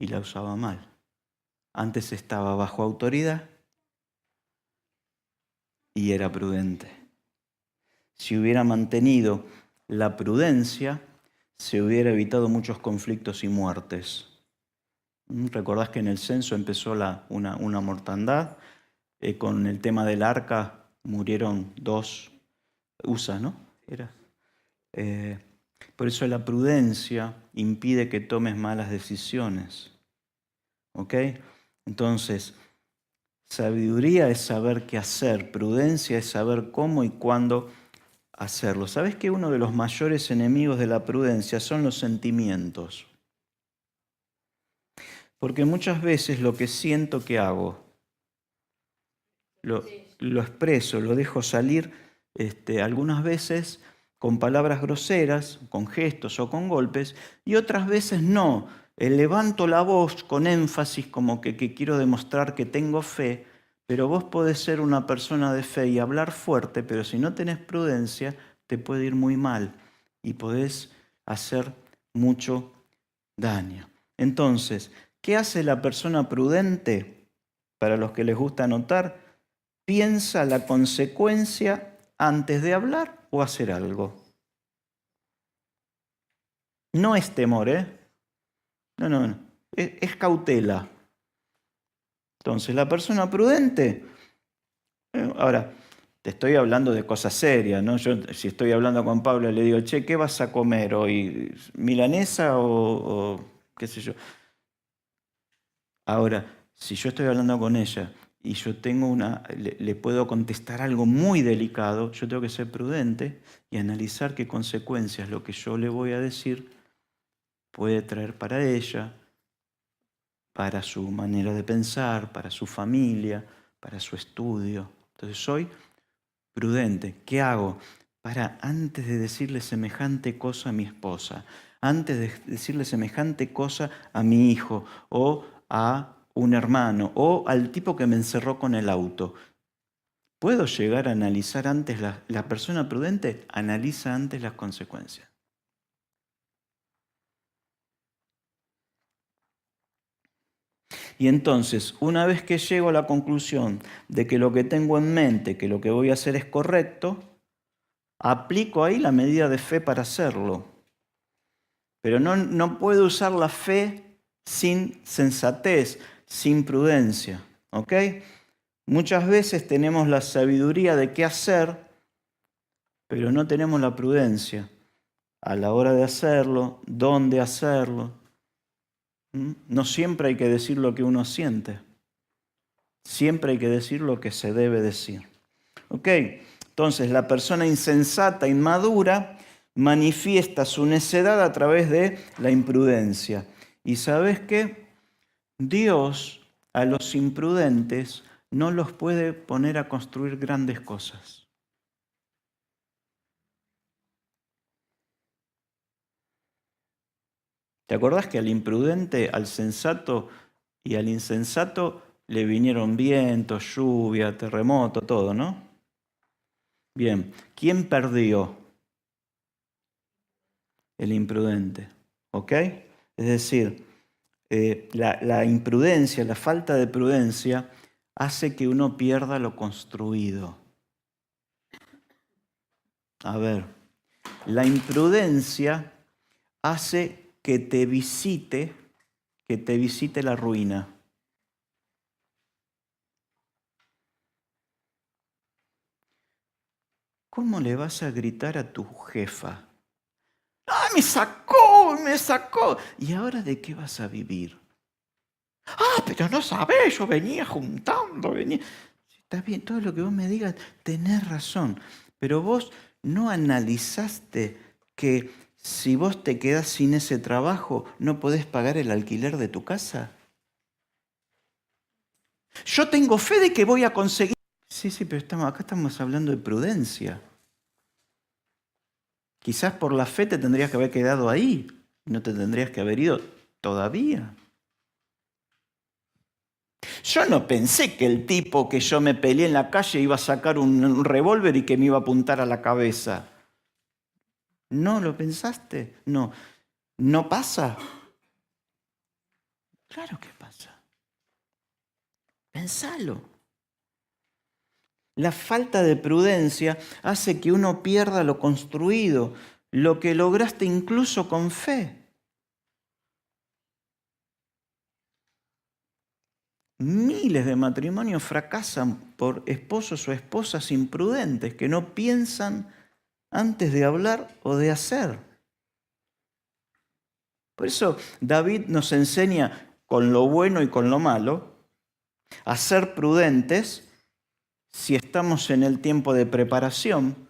A: y la usaba mal. Antes estaba bajo autoridad y era prudente. Si hubiera mantenido la prudencia, se hubiera evitado muchos conflictos y muertes. ¿Recordás que en el censo empezó una mortandad? Con el tema del arca murieron 2, Usa, ¿no? Era. Por eso la prudencia impide que tomes malas decisiones. ¿Ok? Entonces, sabiduría es saber qué hacer, prudencia es saber cómo y cuándo hacerlo. ¿Sabes que uno de los mayores enemigos de la prudencia son los sentimientos? Porque muchas veces lo que siento que hago, lo expreso, lo dejo salir, algunas veces con palabras groseras, con gestos o con golpes, y otras veces no. Levanto la voz con énfasis como que quiero demostrar que tengo fe, pero vos podés ser una persona de fe y hablar fuerte, pero si no tenés prudencia, te puede ir muy mal y podés hacer mucho daño. Entonces, ¿qué hace la persona prudente? Para los que les gusta anotar, piensa la consecuencia antes de hablar o hacer algo. No es temor, ¿eh? No. Es cautela. Entonces, la persona prudente, ahora, te estoy hablando de cosas serias, ¿no? Yo, si estoy hablando con Pablo, le digo, che, ¿qué vas a comer hoy? ¿Milanesa o qué sé yo? Ahora, si yo estoy hablando con ella y yo tengo le puedo contestar algo muy delicado, yo tengo que ser prudente y analizar qué consecuencias lo que yo le voy a decir puede traer para ella, para su manera de pensar, para su familia, para su estudio. Entonces soy prudente. ¿Qué hago? Antes de decirle semejante cosa a mi esposa, antes de decirle semejante cosa a mi hijo o a un hermano o al tipo que me encerró con el auto, ¿puedo llegar a analizar antes la persona prudente? Analiza antes las consecuencias. Y entonces, una vez que llego a la conclusión de que lo que tengo en mente, que lo que voy a hacer es correcto, aplico ahí la medida de fe para hacerlo. Pero no puedo usar la fe sin sensatez, sin prudencia. ¿Ok? Muchas veces tenemos la sabiduría de qué hacer, pero no tenemos la prudencia a la hora de hacerlo, dónde hacerlo. No siempre hay que decir lo que uno siente. Siempre hay que decir lo que se debe decir. ¿Ok? Entonces, la persona insensata, inmadura, manifiesta su necedad a través de la imprudencia. ¿Y sabes qué? Dios a los imprudentes no los puede poner a construir grandes cosas. ¿Te acordás que al imprudente, al sensato y al insensato le vinieron vientos, lluvia, terremoto, todo, ¿no? Bien, ¿quién perdió? El imprudente, ¿ok? Es decir, la imprudencia, la falta de prudencia hace que uno pierda lo construido. A ver, la imprudencia hace que te visite la ruina. ¿Cómo le vas a gritar a tu jefa? ¡Ah, me sacó, me sacó! ¿Y ahora de qué vas a vivir? ¡Ah, pero no sabés! Yo venía juntando, venía... Está bien, todo lo que vos me digas, tenés razón. Pero vos no analizaste que si vos te quedás sin ese trabajo, no podés pagar el alquiler de tu casa. Yo tengo fe de que voy a conseguir... Sí, pero acá estamos hablando de prudencia. Quizás por la fe te tendrías que haber quedado ahí, no te tendrías que haber ido todavía. Yo no pensé que el tipo que yo me peleé en la calle iba a sacar un revólver y que me iba a apuntar a la cabeza. ¿No lo pensaste? No. ¿No pasa? Claro que pasa. Pensalo. La falta de prudencia hace que uno pierda lo construido, lo que lograste incluso con fe. Miles de matrimonios fracasan por esposos o esposas imprudentes que no piensan antes de hablar o de hacer. Por eso David nos enseña con lo bueno y con lo malo a ser prudentes si estamos en el tiempo de preparación.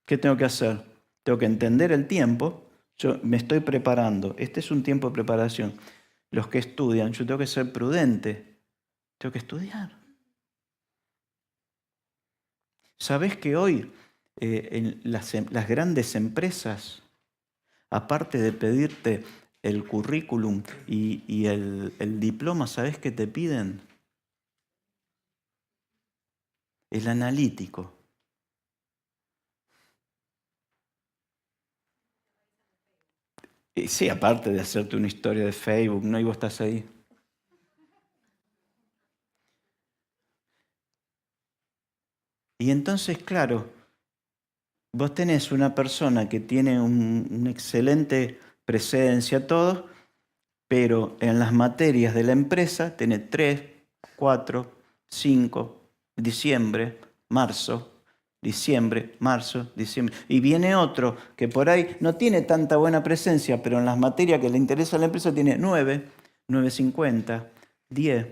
A: ¿Qué tengo que hacer? Tengo que entender el tiempo. Yo me estoy preparando. Este es un tiempo de preparación. Los que estudian, yo tengo que ser prudente. Tengo que estudiar. ¿Sabés que hoy en las grandes empresas, aparte de pedirte el currículum y el diploma, ¿sabés qué te piden? El analítico. Sí, aparte de hacerte una historia de Facebook, ¿no? Y vos estás ahí. Y entonces, claro, vos tenés una persona que tiene una excelente presencia, todo, pero en las materias de la empresa tiene 3, 4, 5, diciembre, marzo, diciembre, marzo, diciembre. Y viene otro que por ahí no tiene tanta buena presencia, pero en las materias que le interesa a la empresa tiene 9, 9,50, 10,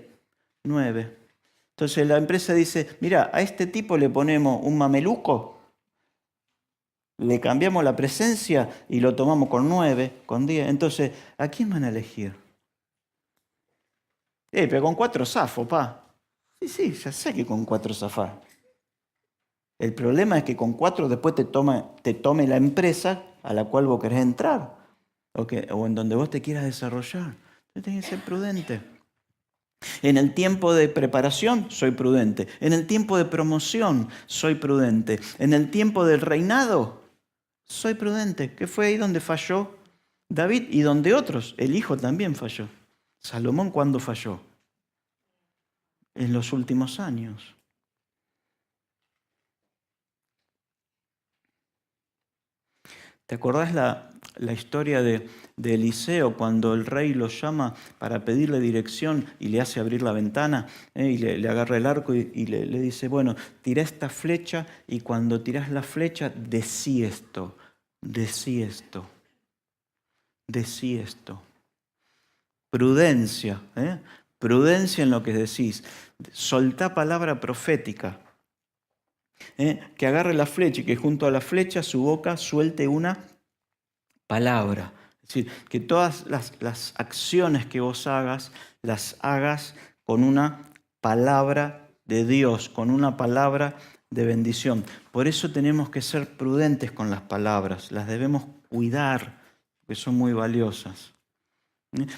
A: 9. Entonces la empresa dice, mira, a este tipo le ponemos un mameluco, le cambiamos la presencia y lo tomamos con 9, con 10. Entonces, ¿a quién van a elegir? Pero con 4 zafo, pa. Sí, ya sé que con 4 zafás. El problema es que con 4 después te tome la empresa a la cual vos querés entrar o en donde vos te quieras desarrollar. Entonces tenés que ser prudente. En el tiempo de preparación soy prudente. En el tiempo de promoción soy prudente. En el tiempo del reinado soy prudente. Que fue ahí donde falló David y donde otros. El hijo también falló. Salomón, ¿cuándo falló? En los últimos años. ¿Te acordás la historia de Eliseo cuando el rey lo llama para pedirle dirección y le hace abrir la ventana y le agarra el arco y le dice, bueno, tira esta flecha y cuando tirás la flecha, decí esto, decí esto, decí esto. Prudencia, prudencia en lo que decís. Soltá palabra profética. Que agarre la flecha y que junto a la flecha su boca suelte una palabra. Es decir, que todas las acciones que vos hagas, las hagas con una palabra de Dios, con una palabra de bendición. Por eso tenemos que ser prudentes con las palabras, las debemos cuidar, porque son muy valiosas.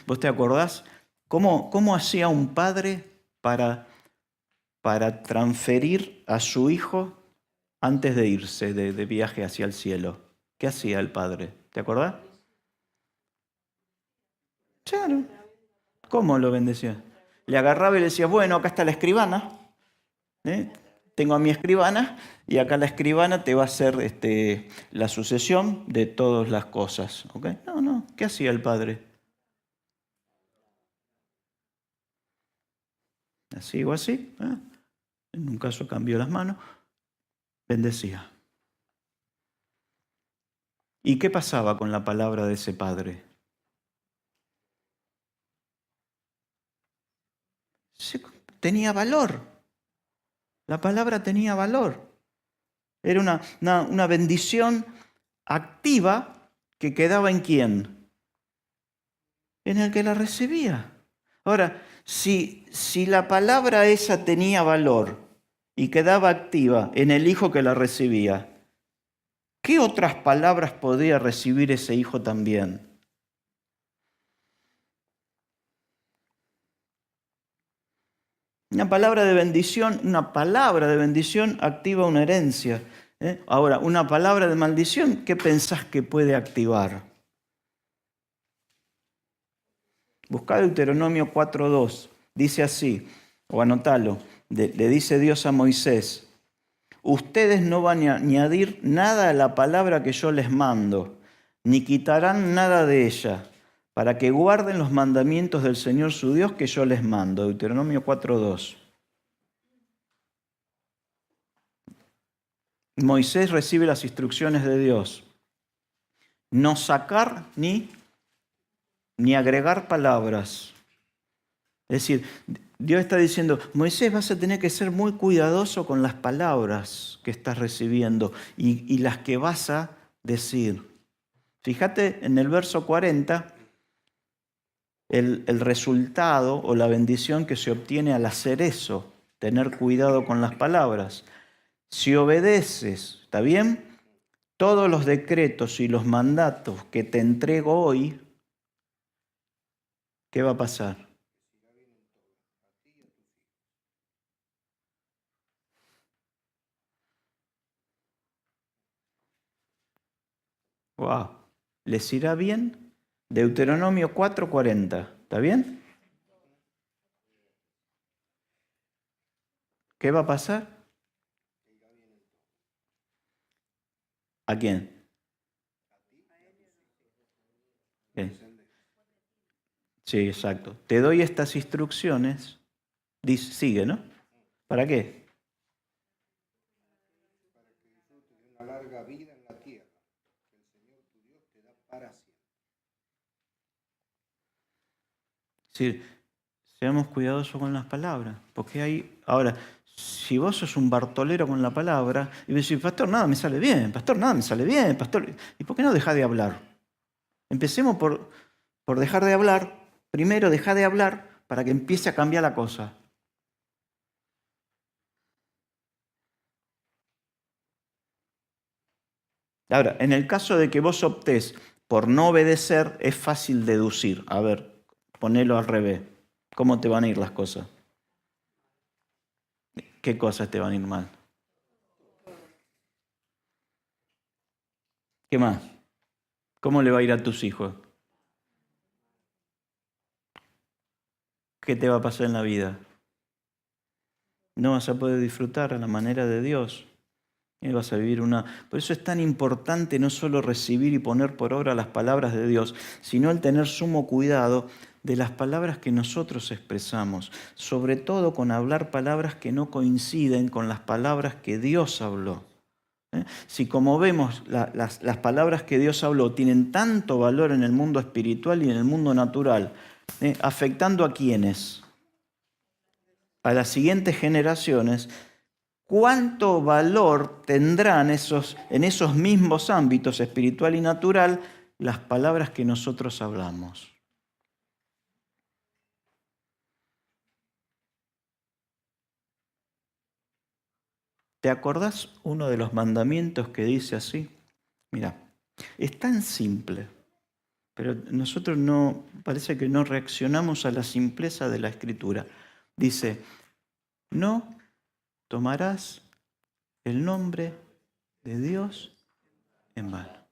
A: ¿Vos te acordás cómo hacía un padre para transferir a su hijo antes de irse de viaje hacia el cielo? ¿Qué hacía el padre? ¿Te acordás? Claro. ¿Cómo lo bendecía? Le agarraba y le decía, bueno, acá está la escribana. Tengo a mi escribana y acá la escribana te va a hacer la sucesión de todas las cosas. ¿Okay? No. ¿Qué hacía el padre? Así o así. En un caso cambió las manos. Bendecía. ¿Y qué pasaba con la palabra de ese padre? Tenía valor. La palabra tenía valor. Era una bendición activa que quedaba en quién? En el que la recibía. Ahora, si la palabra esa tenía valor y quedaba activa en el hijo que la recibía, ¿qué otras palabras podía recibir ese hijo también? Una palabra de bendición activa una herencia. Ahora, una palabra de maldición, ¿qué pensás que puede activar? Buscá Deuteronomio 4:2. Dice así, o anotalo, le dice Dios a Moisés, ustedes no van a añadir nada a la palabra que yo les mando, ni quitarán nada de ella, para que guarden los mandamientos del Señor su Dios que yo les mando. Deuteronomio 4:2. Moisés recibe las instrucciones de Dios. No sacar ni agregar palabras. Es decir, Dios está diciendo, Moisés, vas a tener que ser muy cuidadoso con las palabras que estás recibiendo y las que vas a decir. Fíjate en el verso 40, el resultado o la bendición que se obtiene al hacer eso, tener cuidado con las palabras. Si obedeces, ¿está bien? Todos los decretos y los mandatos que te entrego hoy, ¿qué va a pasar? Wow. ¿Les irá bien? Deuteronomio 4:40. ¿Está bien? ¿Qué va a pasar? ¿A quién? ¿Qué? Sí, exacto. Te doy estas instrucciones. Dice, sigue, ¿no? ¿Para qué?
B: Una larga vida en la tierra, que el Señor tu Dios te da para siempre.
A: Sí, seamos cuidadosos con las palabras, porque hay... Ahora, si vos sos un bartolero con la palabra y me decís, pastor, nada me sale bien, pastor, nada me sale bien, pastor, ¿y por qué no dejás de hablar? Empecemos por dejar de hablar. Primero, deja de hablar para que empiece a cambiar la cosa. Ahora, en el caso de que vos optés por no obedecer, es fácil deducir. A ver, ponelo al revés. ¿Cómo te van a ir las cosas? ¿Qué cosas te van a ir mal? ¿Qué más? ¿Cómo le va a ir a tus hijos? ¿Qué te va a pasar en la vida? No vas a poder disfrutar a la manera de Dios. Y vas a vivir una... Por eso es tan importante no solo recibir y poner por obra las palabras de Dios, sino el tener sumo cuidado de las palabras que nosotros expresamos, sobre todo con hablar palabras que no coinciden con las palabras que Dios habló. Si como vemos las palabras que Dios habló tienen tanto valor en el mundo espiritual y en el mundo natural, afectando a quienes, a las siguientes generaciones, ¿cuánto valor tendrán en esos mismos ámbitos espiritual y natural las palabras que nosotros hablamos? ¿Te acordás uno de los mandamientos que dice así? Mira, es tan simple, pero nosotros no, parece que no reaccionamos a la simpleza de la Escritura. Dice, no tomarás el nombre de Dios en vano.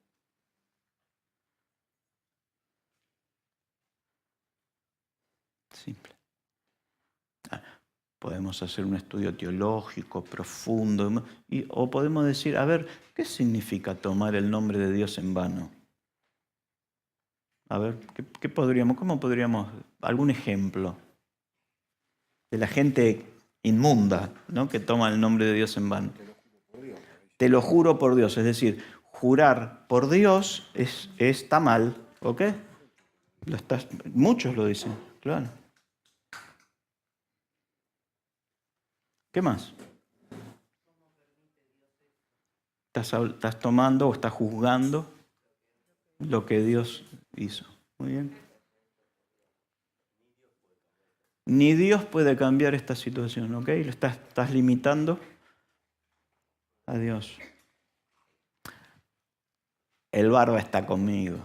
A: Simple. Podemos hacer un estudio teológico profundo, o podemos decir, a ver, ¿qué significa tomar el nombre de Dios en vano? A ver, cómo podríamos, algún ejemplo de la gente inmunda, ¿no?, que toma el nombre de Dios en vano? Te lo juro por Dios, es decir, jurar por Dios está mal, ¿ok? Muchos lo dicen, claro. ¿Qué más? Estás tomando o estás juzgando lo que Dios hizo. Muy bien. Ni Dios puede cambiar esta situación, ¿ok? Estás limitando a Dios. El barba está conmigo.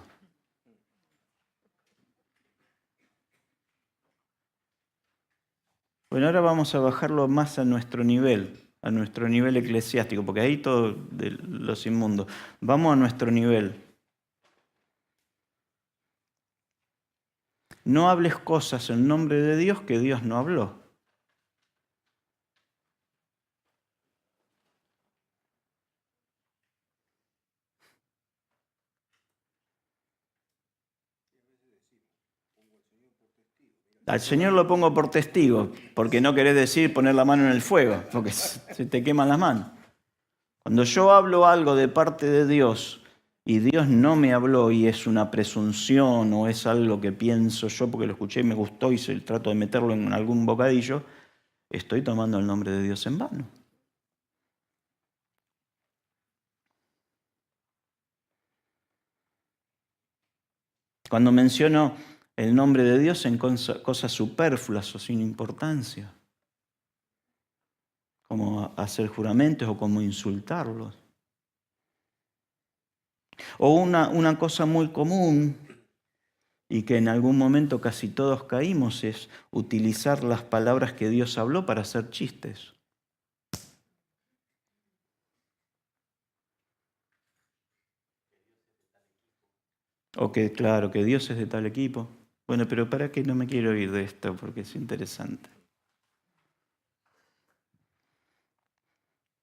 A: Bueno, ahora vamos a bajarlo más a nuestro nivel eclesiástico, porque ahí todo de los inmundos. Vamos a nuestro nivel. No hables cosas en nombre de Dios que Dios no habló. Al Señor lo pongo por testigo, porque no querés decir poner la mano en el fuego, porque se te queman las manos. Cuando yo hablo algo de parte de Dios y Dios no me habló y es una presunción o es algo que pienso yo porque lo escuché y me gustó y trato de meterlo en algún bocadillo, estoy tomando el nombre de Dios en vano. Cuando menciono el nombre de Dios en cosas superfluas o sin importancia, como hacer juramentos o como insultarlos. O una cosa muy común y que en algún momento casi todos caímos es utilizar las palabras que Dios habló para hacer chistes. O que, claro, que Dios es de tal equipo. Bueno, pero ¿para qué no me quiero ir de esto? Porque es interesante.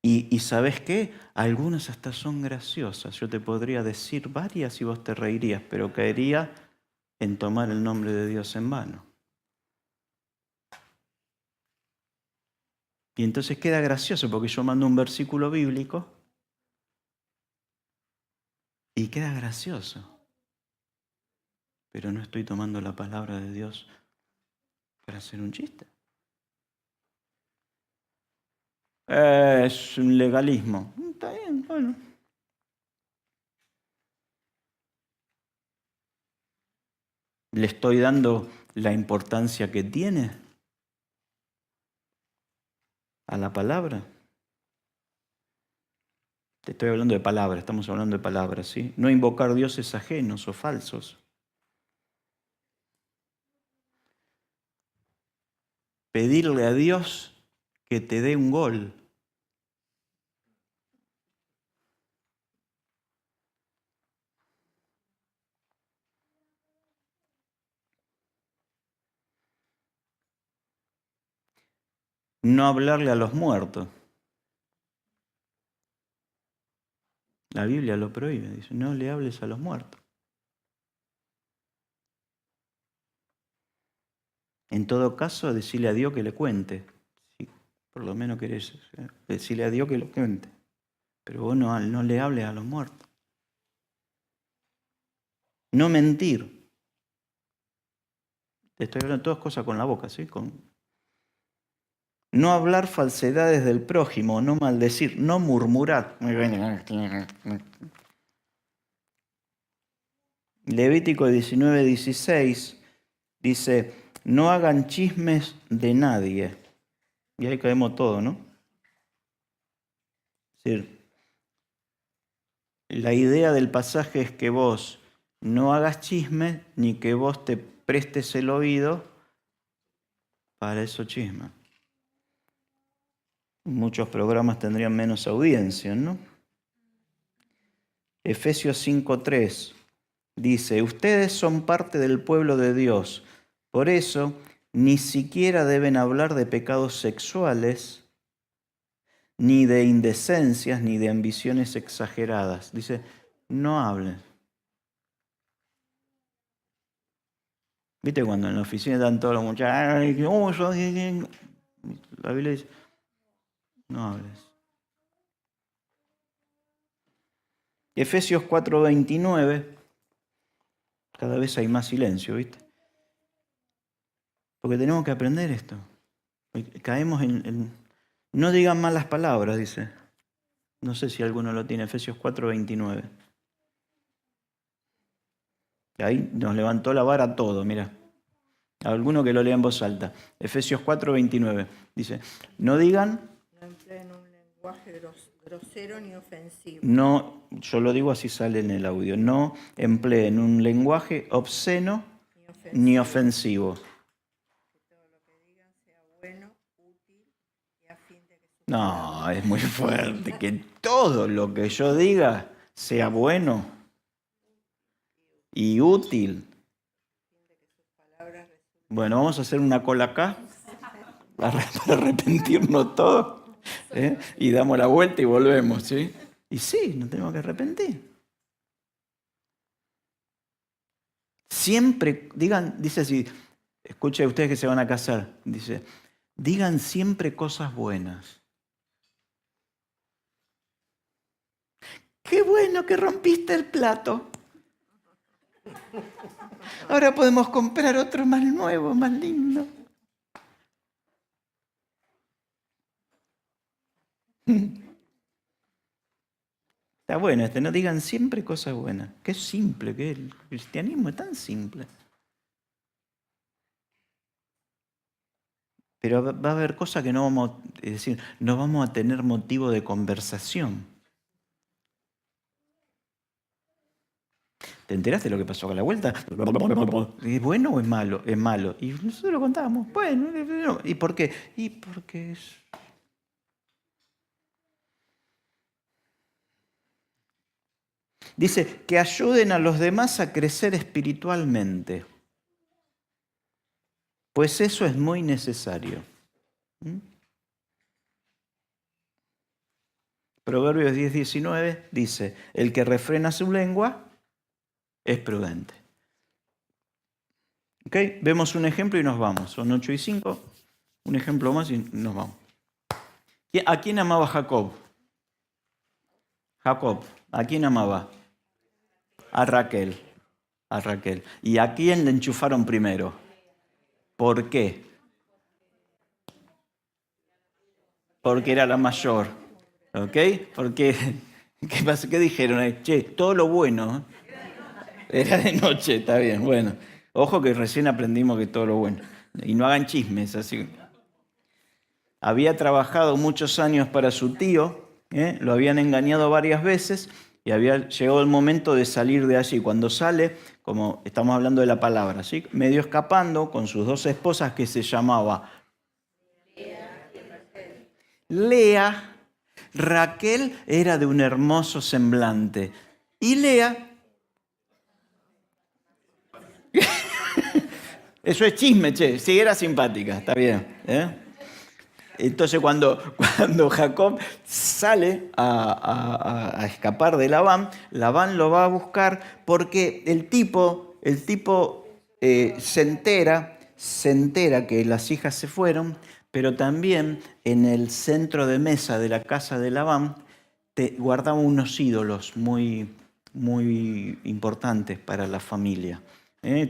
A: Y ¿sabes qué? Algunas hasta son graciosas. Yo te podría decir varias y vos te reirías, pero caería en tomar el nombre de Dios en vano. Y entonces queda gracioso porque yo mando un versículo bíblico y queda gracioso. Pero no estoy tomando la palabra de Dios para hacer un chiste. Es un legalismo. Está bien, bueno. ¿Le estoy dando la importancia que tiene a la palabra? Te estoy hablando de palabras, estamos hablando de palabras, ¿sí? No invocar dioses ajenos o falsos. Pedirle a Dios que te dé un gol. No hablarle a los muertos. La Biblia lo prohíbe, dice, no le hables a los muertos. En todo caso, decirle a Dios que le cuente. Si por lo menos querés decirle a Dios que lo cuente. Pero vos no le hables a los muertos. No mentir. Te estoy hablando de todas cosas con la boca, ¿sí? No hablar falsedades del prójimo, no maldecir, no murmurar. Levítico 19:16 dice, no hagan chismes de nadie. Y ahí caemos todos, ¿no? Es decir, la idea del pasaje es que vos no hagas chismes ni que vos te prestes el oído para esos chismes. Muchos programas tendrían menos audiencia, ¿no? Efesios 5:3 dice, ustedes son parte del pueblo de Dios, por eso ni siquiera deben hablar de pecados sexuales, ni de indecencias, ni de ambiciones exageradas. Dice, no hablen. ¿Viste cuando en la oficina están todos los muchachos? La Biblia dice, no hables. Efesios 4:29, cada vez hay más silencio, ¿viste? Porque tenemos que aprender esto. Caemos en no digan malas palabras, dice. No sé si alguno lo tiene, Efesios 4:29. Ahí nos levantó la vara todo, mira. Alguno que lo lea en voz alta. Efesios 4:29. Dice, no digan...
C: No empleen un lenguaje grosero ni ofensivo.
A: No, yo lo digo así sale en el audio. No empleen un lenguaje obsceno ni ofensivo.
C: Que todo lo que digan sea bueno, útil y a fin de que su
A: No, es muy fuerte. Que todo lo que yo diga sea bueno y útil. Bueno, vamos a hacer una cola acá para arrepentirnos todos. Y damos la vuelta y volvemos, ¿sí? Y sí, nos tenemos que arrepentir. Siempre, digan, dice así, Escuchen ustedes que se van a casar. Dice, digan siempre cosas buenas. Qué bueno que rompiste el plato. Ahora podemos comprar otro más nuevo, más lindo. Está bueno no digan siempre cosas buenas. Qué simple que es. El cristianismo es tan simple. Pero va a haber cosas que no vamos, es decir, no vamos a tener motivo de conversación. ¿Te enteraste de lo que pasó con la vuelta? ¿Es bueno o es malo? Es malo. Y nosotros lo contábamos. Bueno, ¿y por qué? Y porque es... Dice, que ayuden a los demás a crecer espiritualmente. Pues eso es muy necesario. Proverbios 10:19 dice, el que refrena su lengua es prudente. ¿Ok? Vemos un ejemplo y nos vamos. Son 8:05. Un ejemplo más y nos vamos. ¿A quién amaba Jacob? Jacob. ¿A quién amaba? A Raquel. A Raquel. ¿Y a quién le enchufaron primero? ¿Por qué? Porque era la mayor. ¿Ok? Porque, ¿qué pasó? ¿Qué dijeron ahí? Che, todo lo bueno era de noche, está bien, bueno. Ojo que recién aprendimos que todo lo bueno. Y no hagan chismes, así. Había trabajado muchos años para su tío, lo habían engañado varias veces y había llegado el momento de salir de allí. Cuando sale, como estamos hablando de la palabra, ¿sí? Medio escapando con sus dos esposas que se llamaba Lea. Raquel era de un hermoso semblante y Lea... Eso es chisme, che. Sí, era simpática, está bien. Entonces cuando Jacob sale a escapar de Labán, Labán lo va a buscar porque el tipo se entera que las hijas se fueron, pero también en el centro de mesa de la casa de Labán guardaba unos ídolos muy, muy importantes para la familia.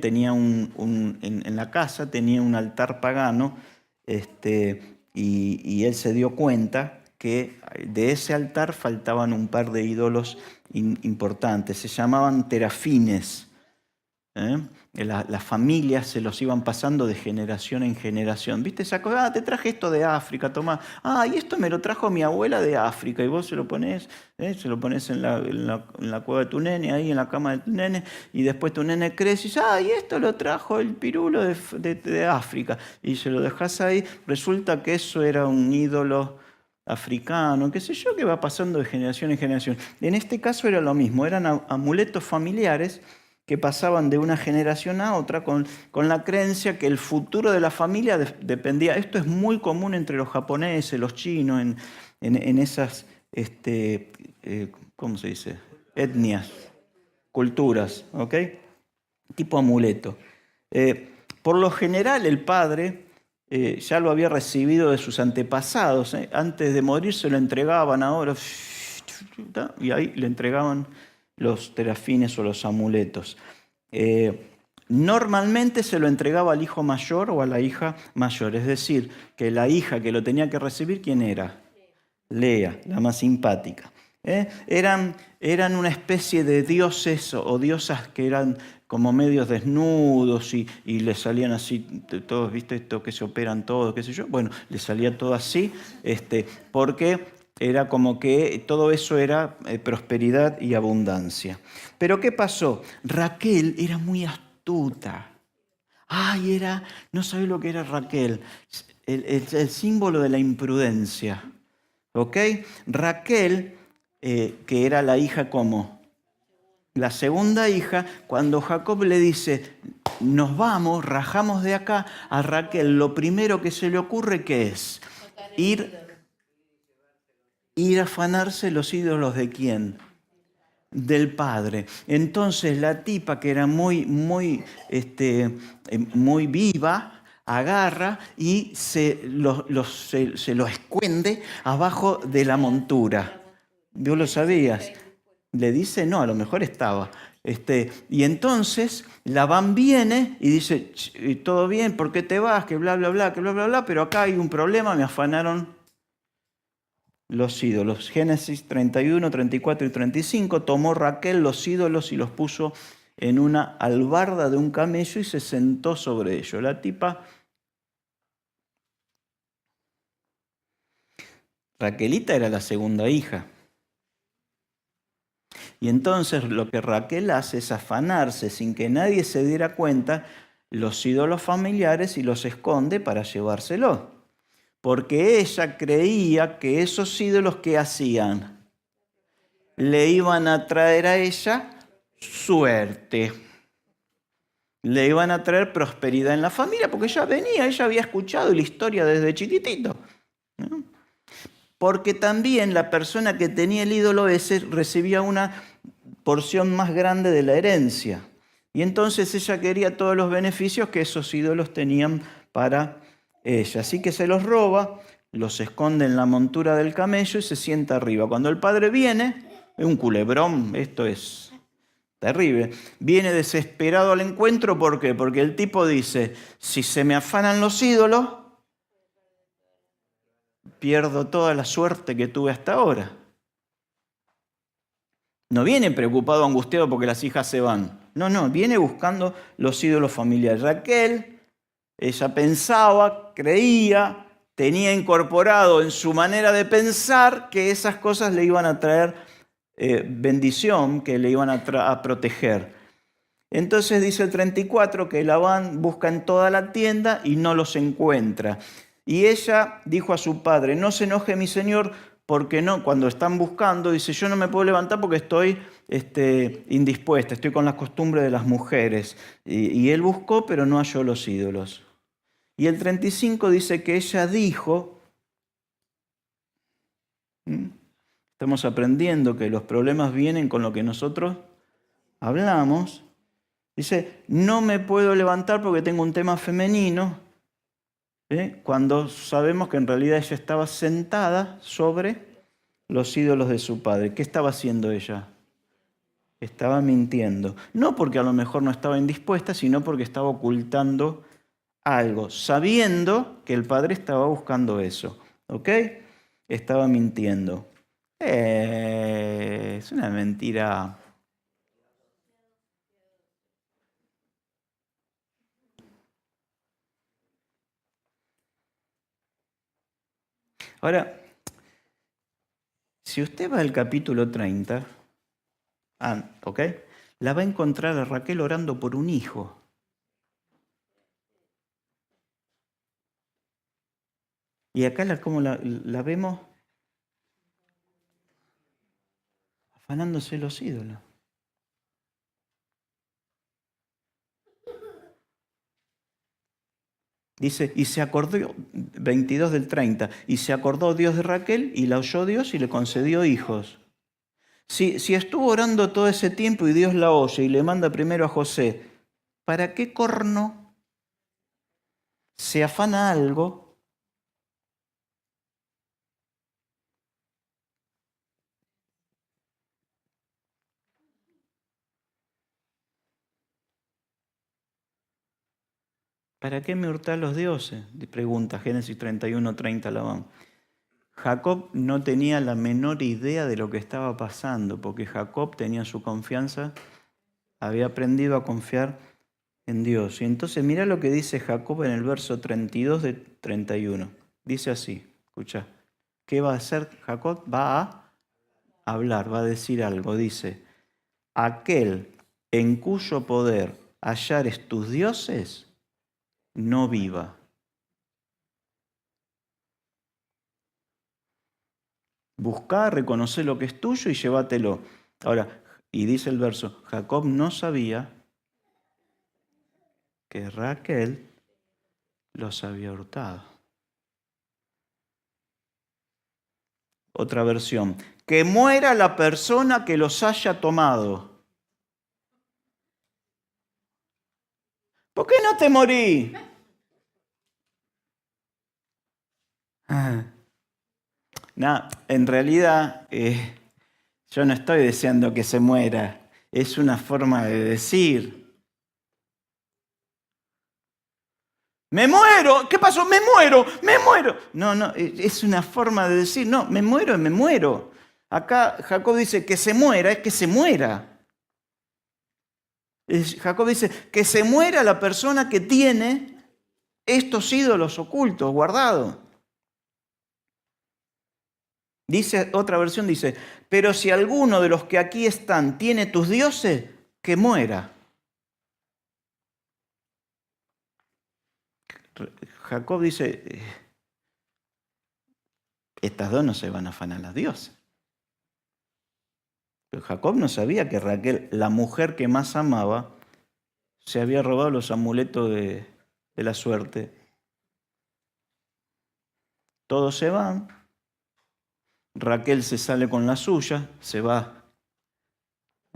A: Tenía en la casa tenía un altar pagano, y él se dio cuenta que de ese altar faltaban un par de ídolos importantes. Se llamaban terafines. Las familias se los iban pasando de generación en generación. ¿Viste esa cosa? Te traje esto de África, toma. Y esto me lo trajo mi abuela de África. Y vos se lo pones en la cueva de tu nene, ahí en la cama de tu nene. Y después tu nene crece y dice, y esto lo trajo el pirulo de África. Y se lo dejas ahí. Resulta que eso era un ídolo africano, qué sé yo, que va pasando de generación en generación. En este caso era lo mismo. Eran amuletos familiares que pasaban de una generación a otra con la creencia que el futuro de la familia dependía. Esto es muy común entre los japoneses, los chinos, en esas, ¿cómo se dice? Etnias, culturas, ¿ok? Tipo amuleto. Por lo general el padre ya lo había recibido de sus antepasados. Antes de morir se lo entregaban ahora, y ahí le entregaban los terafines o los amuletos. Normalmente se lo entregaba al hijo mayor o a la hija mayor, es decir, que la hija que lo tenía que recibir, ¿quién era? Lea, la más simpática. Eran una especie de dioses o diosas que eran como medios desnudos y les salían así, todos, ¿viste? Esto que se operan todos, qué sé yo. Bueno, les salía todo así, porque era como que todo eso era prosperidad y abundancia. Pero ¿qué pasó? Raquel era muy astuta. No sabés lo que era Raquel. El símbolo de la imprudencia. ¿Ok? Raquel, que era la hija como la segunda hija, cuando Jacob le dice, nos vamos, rajamos de acá, a Raquel lo primero que se le ocurre, ¿qué es? Ir a afanarse los ídolos de quién? del padre. Entonces la tipa, que era muy viva, agarra y se lo esconde abajo de la montura. ¿Vos lo sabías? Le dice, no, a lo mejor estaba. Y entonces Labán viene y dice, todo bien, ¿por qué te vas? Que bla, bla, bla, que bla, bla, bla, pero acá hay un problema, me afanaron los ídolos. Génesis 31, 34 y 35, tomó Raquel los ídolos y los puso en una albarda de un camello y se sentó sobre ello. La tipa, Raquelita, era la segunda hija. Y entonces lo que Raquel hace es afanarse sin que nadie se diera cuenta los ídolos familiares y los esconde para llevárselos. Porque ella creía que esos ídolos, ¿qué hacían? Le iban a traer a ella suerte. Le iban a traer prosperidad en la familia, porque ella había escuchado la historia desde chiquitito, ¿no? Porque también la persona que tenía el ídolo ese recibía una porción más grande de la herencia. Y entonces ella quería todos los beneficios que esos ídolos tenían para ella. Así que se los roba, los esconde en la montura del camello y se sienta arriba. Cuando el padre viene, es un culebrón, esto es terrible. Viene desesperado al encuentro, ¿por qué? Porque el tipo dice, si se me afanan los ídolos, pierdo toda la suerte que tuve hasta ahora. No viene preocupado, angustiado porque las hijas se van. No, viene buscando los ídolos familiares. Raquel, ella pensaba, creía, tenía incorporado en su manera de pensar que esas cosas le iban a traer bendición, que le iban a proteger. Entonces dice el 34 que Labán busca en toda la tienda y no los encuentra. Y ella dijo a su padre, no se enoje mi señor, porque no, cuando están buscando, dice, yo no me puedo levantar porque estoy indispuesta, estoy con las costumbres de las mujeres. Y él buscó, pero no halló los ídolos. Y el 35 dice que ella dijo, estamos aprendiendo que los problemas vienen con lo que nosotros hablamos. Dice, no me puedo levantar porque tengo un tema femenino, cuando sabemos que en realidad ella estaba sentada sobre los ídolos de su padre. ¿Qué estaba haciendo ella? Estaba mintiendo. No porque a lo mejor no estaba indispuesta, sino porque estaba ocultando algo, sabiendo que el padre estaba buscando eso. ¿Ok? Estaba mintiendo. Es una mentira. Ahora, si usted va al capítulo 30, ¿ok? La va a encontrar a Raquel orando por un hijo. Y acá ¿cómo la vemos? Afanándose los ídolos. Dice, y se acordó, 22 del 30, y se acordó Dios de Raquel y la oyó Dios y le concedió hijos. Si estuvo orando todo ese tiempo y Dios la oye y le manda primero a José, ¿para qué corno se afana algo? ¿Para qué me hurtás los dioses? Pregunta Génesis 31, 30 Labán. Jacob no tenía la menor idea de lo que estaba pasando, porque Jacob tenía su confianza, había aprendido a confiar en Dios. Y entonces mira lo que dice Jacob en el verso 32 de 31. Dice así, escucha, ¿qué va a hacer Jacob? Va a hablar, va a decir algo. Dice, aquel en cuyo poder hallares tus dioses, no viva. Buscá, reconocer lo que es tuyo y llévatelo. Ahora, y dice el verso, Jacob no sabía que Raquel los había hurtado. Otra versión, que muera la persona que los haya tomado. ¿Por qué no te morí? No, en realidad yo no estoy deseando que se muera. Es una forma de decir. ¡Me muero! ¿Qué pasó? ¡Me muero! ¡Me muero! No, es una forma de decir, no, me muero y me muero. Acá Jacob dice que se muera, es que se muera. Jacob dice que se muera la persona que tiene estos ídolos ocultos, guardados. Dice, otra versión dice, pero si alguno de los que aquí están tiene tus dioses, que muera. Jacob dice, estas dos no se van a afanar las dioses. Pero Jacob no sabía que Raquel, la mujer que más amaba, se había robado los amuletos de la suerte. Todos se van. Raquel se sale con la suya, se va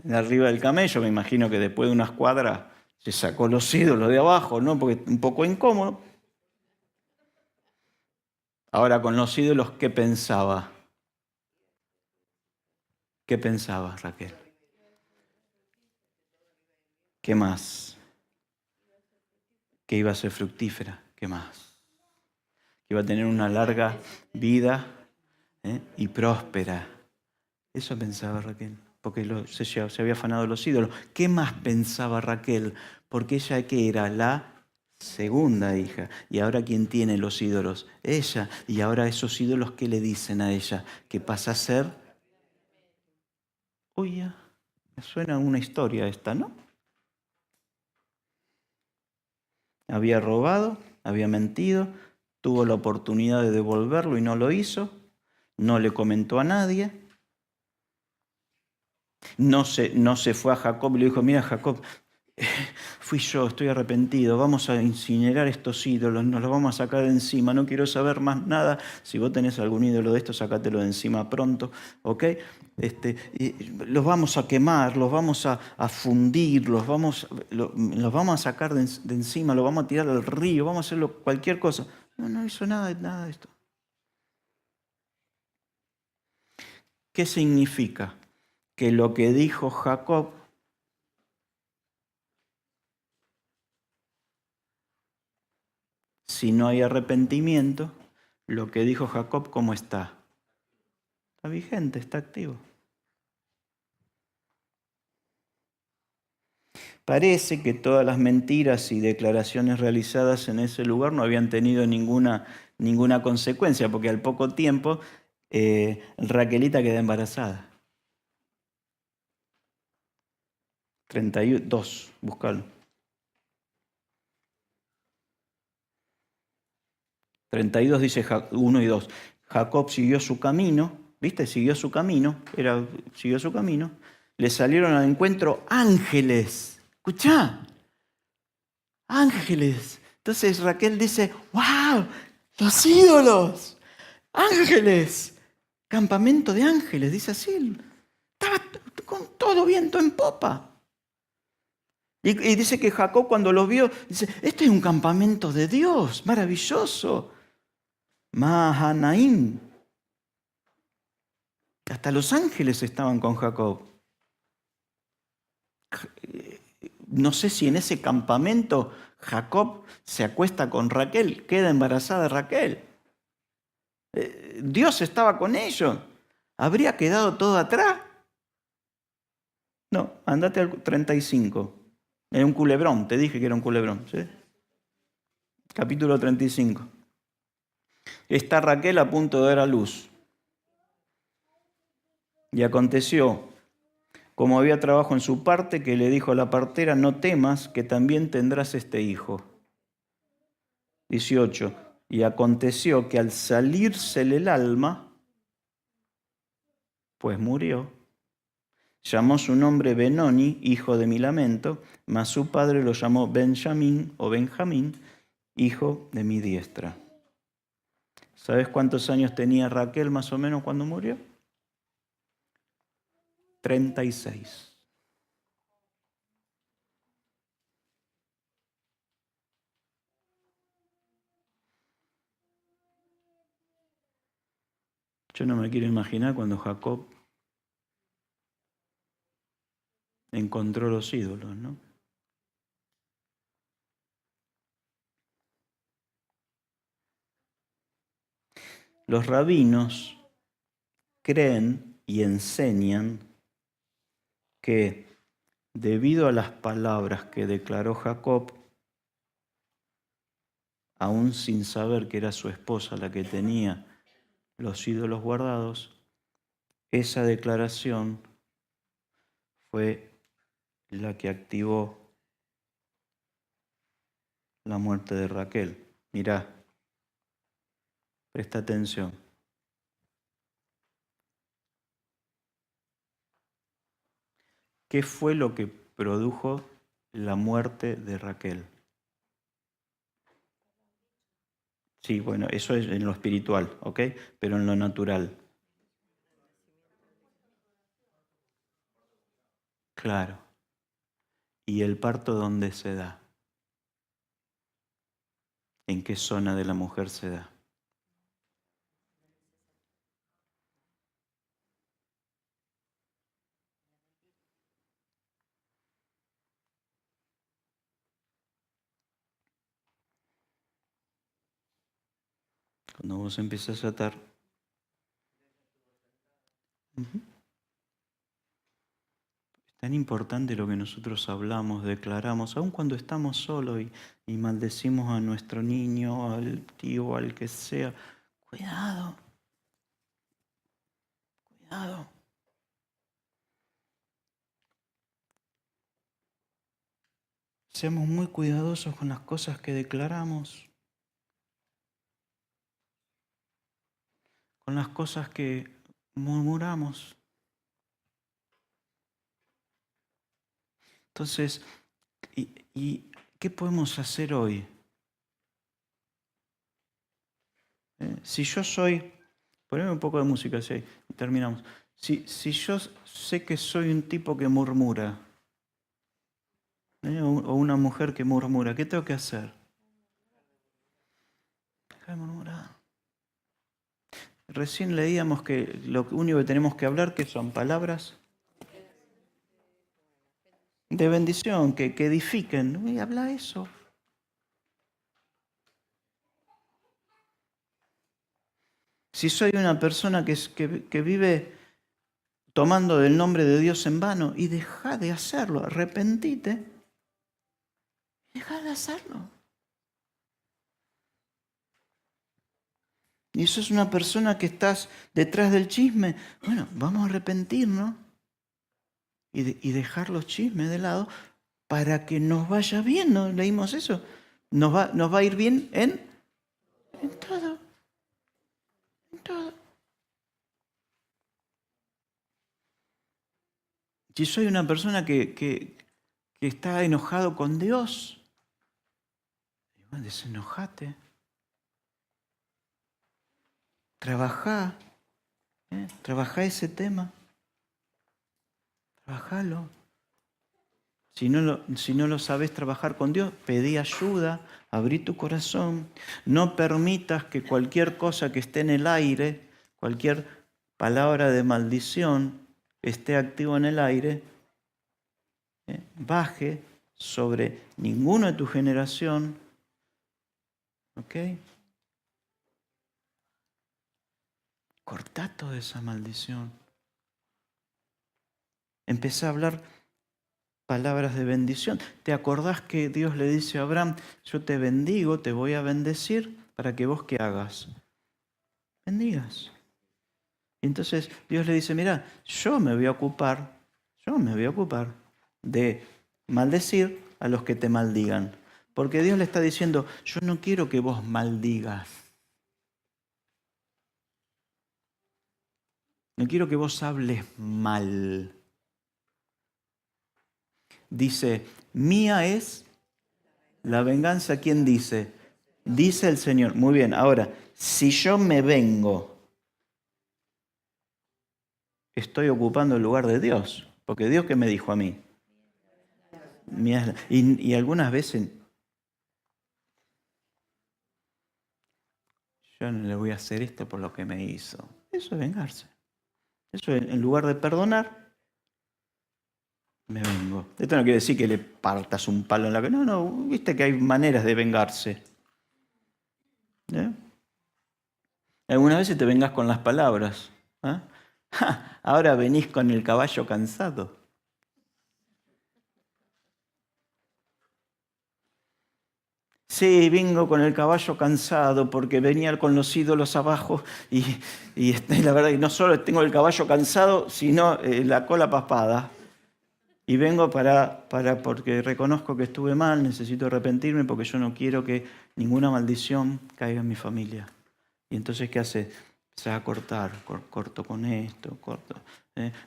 A: de arriba del camello. Me imagino que después de unas cuadras se sacó los ídolos de abajo, ¿no? Porque un poco incómodo. Ahora, con los ídolos, ¿qué pensaba? ¿Qué pensaba Raquel? ¿Qué más? Que iba a ser fructífera. ¿Qué más? Que iba a tener una larga vida y próspera. Eso pensaba Raquel, porque se había afanado los ídolos. ¿Qué más pensaba Raquel? Porque ella que era la segunda hija. Y ahora ¿quién tiene los ídolos? Ella. Y ahora esos ídolos, ¿qué le dicen a ella? Que pasa a ser... Uy, ya, me suena una historia esta, ¿no? Había robado, había mentido, tuvo la oportunidad de devolverlo y no lo hizo. No le comentó a nadie. No se fue a Jacob y le dijo, mira Jacob, fui yo, estoy arrepentido, vamos a incinerar estos ídolos, nos los vamos a sacar de encima, no quiero saber más nada. Si vos tenés algún ídolo de estos, sácatelo de encima pronto, ¿ok? Los vamos a quemar, los vamos a fundir, los vamos a sacar de encima, los vamos a tirar al río, vamos a hacerlo cualquier cosa. No hizo nada de esto. ¿Qué significa? Que lo que dijo Jacob si no hay arrepentimiento, lo que dijo Jacob, ¿cómo está? Está vigente, está activo. Parece que todas las mentiras y declaraciones realizadas en ese lugar no habían tenido ninguna consecuencia, porque al poco tiempo Raquelita queda embarazada. 32, búscalo. 32 dice 1 y 2. Jacob siguió su camino, ¿viste? Siguió su camino. Le salieron al encuentro ángeles. Escuchá, ángeles. Entonces Raquel dice, ¡wow! Los ídolos, ángeles. Campamento de ángeles, dice así. Estaba con todo viento en popa. Y dice que Jacob cuando los vio, dice, este es un campamento de Dios, maravilloso. Mahanaim. Hasta los ángeles estaban con Jacob. No sé si en ese campamento Jacob se acuesta con Raquel, queda embarazada Raquel. Dios estaba con ellos. ¿Habría quedado todo atrás? No, andate al 35. Era un culebrón, te dije que era un culebrón. ¿Sí? Capítulo 35. Está Raquel a punto de dar a luz. Y aconteció, como había trabajo en su parte, que le dijo a la partera, no temas, que también tendrás este hijo. 18. Y aconteció que al salírsele el alma, pues murió. Llamó su nombre Benoni, hijo de mi lamento, mas su padre lo llamó Benjamín o Benjamín, hijo de mi diestra. ¿Sabes cuántos años tenía Raquel más o menos cuando murió? 36. Yo no me quiero imaginar cuando Jacob encontró los ídolos, ¿no? Los rabinos creen y enseñan que debido a las palabras que declaró Jacob, aún sin saber que era su esposa la que tenía los ídolos guardados, esa declaración fue la que activó la muerte de Raquel. Mirá, presta atención. ¿Qué fue lo que produjo la muerte de Raquel? Sí, bueno, eso es en lo espiritual, ¿ok? Pero en lo natural. Claro. ¿Y el parto dónde se da? ¿En qué zona de la mujer se da? Cuando vos empezás a atar. Ujú. Es tan importante lo que nosotros hablamos, declaramos, aun cuando estamos solos y maldecimos a nuestro niño, al tío, al que sea. Cuidado, cuidado. Seamos muy cuidadosos con las cosas que declaramos, con las cosas que murmuramos. Entonces, ¿y qué podemos hacer hoy? Si yo soy, poneme un poco de música, sí, y terminamos. Si yo sé que soy un tipo que murmura, o una mujer que murmura, ¿qué tengo que hacer? Deja de murmurar. Recién leíamos que lo único que tenemos que hablar que son palabras de bendición, que edifiquen. Uy, habla eso. Si soy una persona que vive tomando del nombre de Dios en vano, y deja de hacerlo, arrepentite, deja de hacerlo. Y eso es una persona que estás detrás del chisme. Bueno, vamos a arrepentirnos y dejar los chismes de lado para que nos vaya bien. ¿No leímos eso? Nos va a ir bien en todo. En todo. Si soy una persona que está enojado con Dios, bueno, desenojate. Trabajá ese tema. Trabajalo. Si no lo sabes trabajar con Dios, pedí ayuda, abrí tu corazón. No permitas que cualquier cosa que esté en el aire, cualquier palabra de maldición esté activo en el aire, baje sobre ninguno de tu generación. ¿Ok? Cortá toda esa maldición. Empecé a hablar palabras de bendición. ¿Te acordás que Dios le dice a Abraham, yo te bendigo, te voy a bendecir para que vos qué hagas? Bendigas. Y entonces Dios le dice, mira, yo me voy a ocupar de maldecir a los que te maldigan. Porque Dios le está diciendo, yo no quiero que vos maldigas. No quiero que vos hables mal. Dice, mía es la venganza. ¿Quién dice? Dice el Señor. Muy bien, ahora, si yo me vengo, estoy ocupando el lugar de Dios. Porque Dios, ¿qué me dijo a mí? Y algunas veces yo no le voy a hacer esto por lo que me hizo. Eso es vengarse. Eso es, en lugar de perdonar, me vengo. Esto no quiere decir que le partas un palo en la cabeza. No, viste que hay maneras de vengarse. ¿Eh? Algunas veces te vengas con las palabras. ¿Eh? Ahora venís con el caballo cansado. Sí, vengo con el caballo cansado porque venía con los ídolos abajo y la verdad que no solo tengo el caballo cansado, sino la cola paspada. Y vengo porque reconozco que estuve mal, necesito arrepentirme porque yo no quiero que ninguna maldición caiga en mi familia. Y entonces, ¿qué hace? Se va a cortar, corto con esto, corto.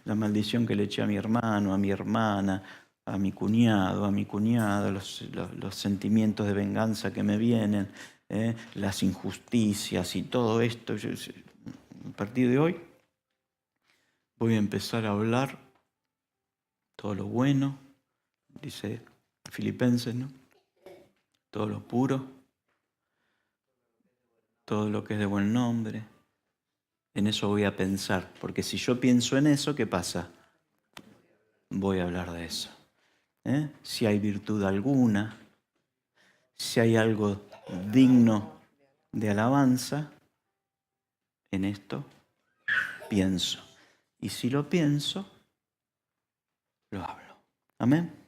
A: La maldición que le eché a mi hermano, a mi hermana, a mi cuñado, los sentimientos de venganza que me vienen, las injusticias y todo esto. A partir de hoy voy a empezar a hablar todo lo bueno, dice Filipenses, ¿no? Todo lo puro, todo lo que es de buen nombre. En eso voy a pensar, porque si yo pienso en eso, ¿qué pasa? Voy a hablar de eso. Si hay virtud alguna, si hay algo digno de alabanza, en esto pienso. Y si lo pienso, lo hablo. Amén.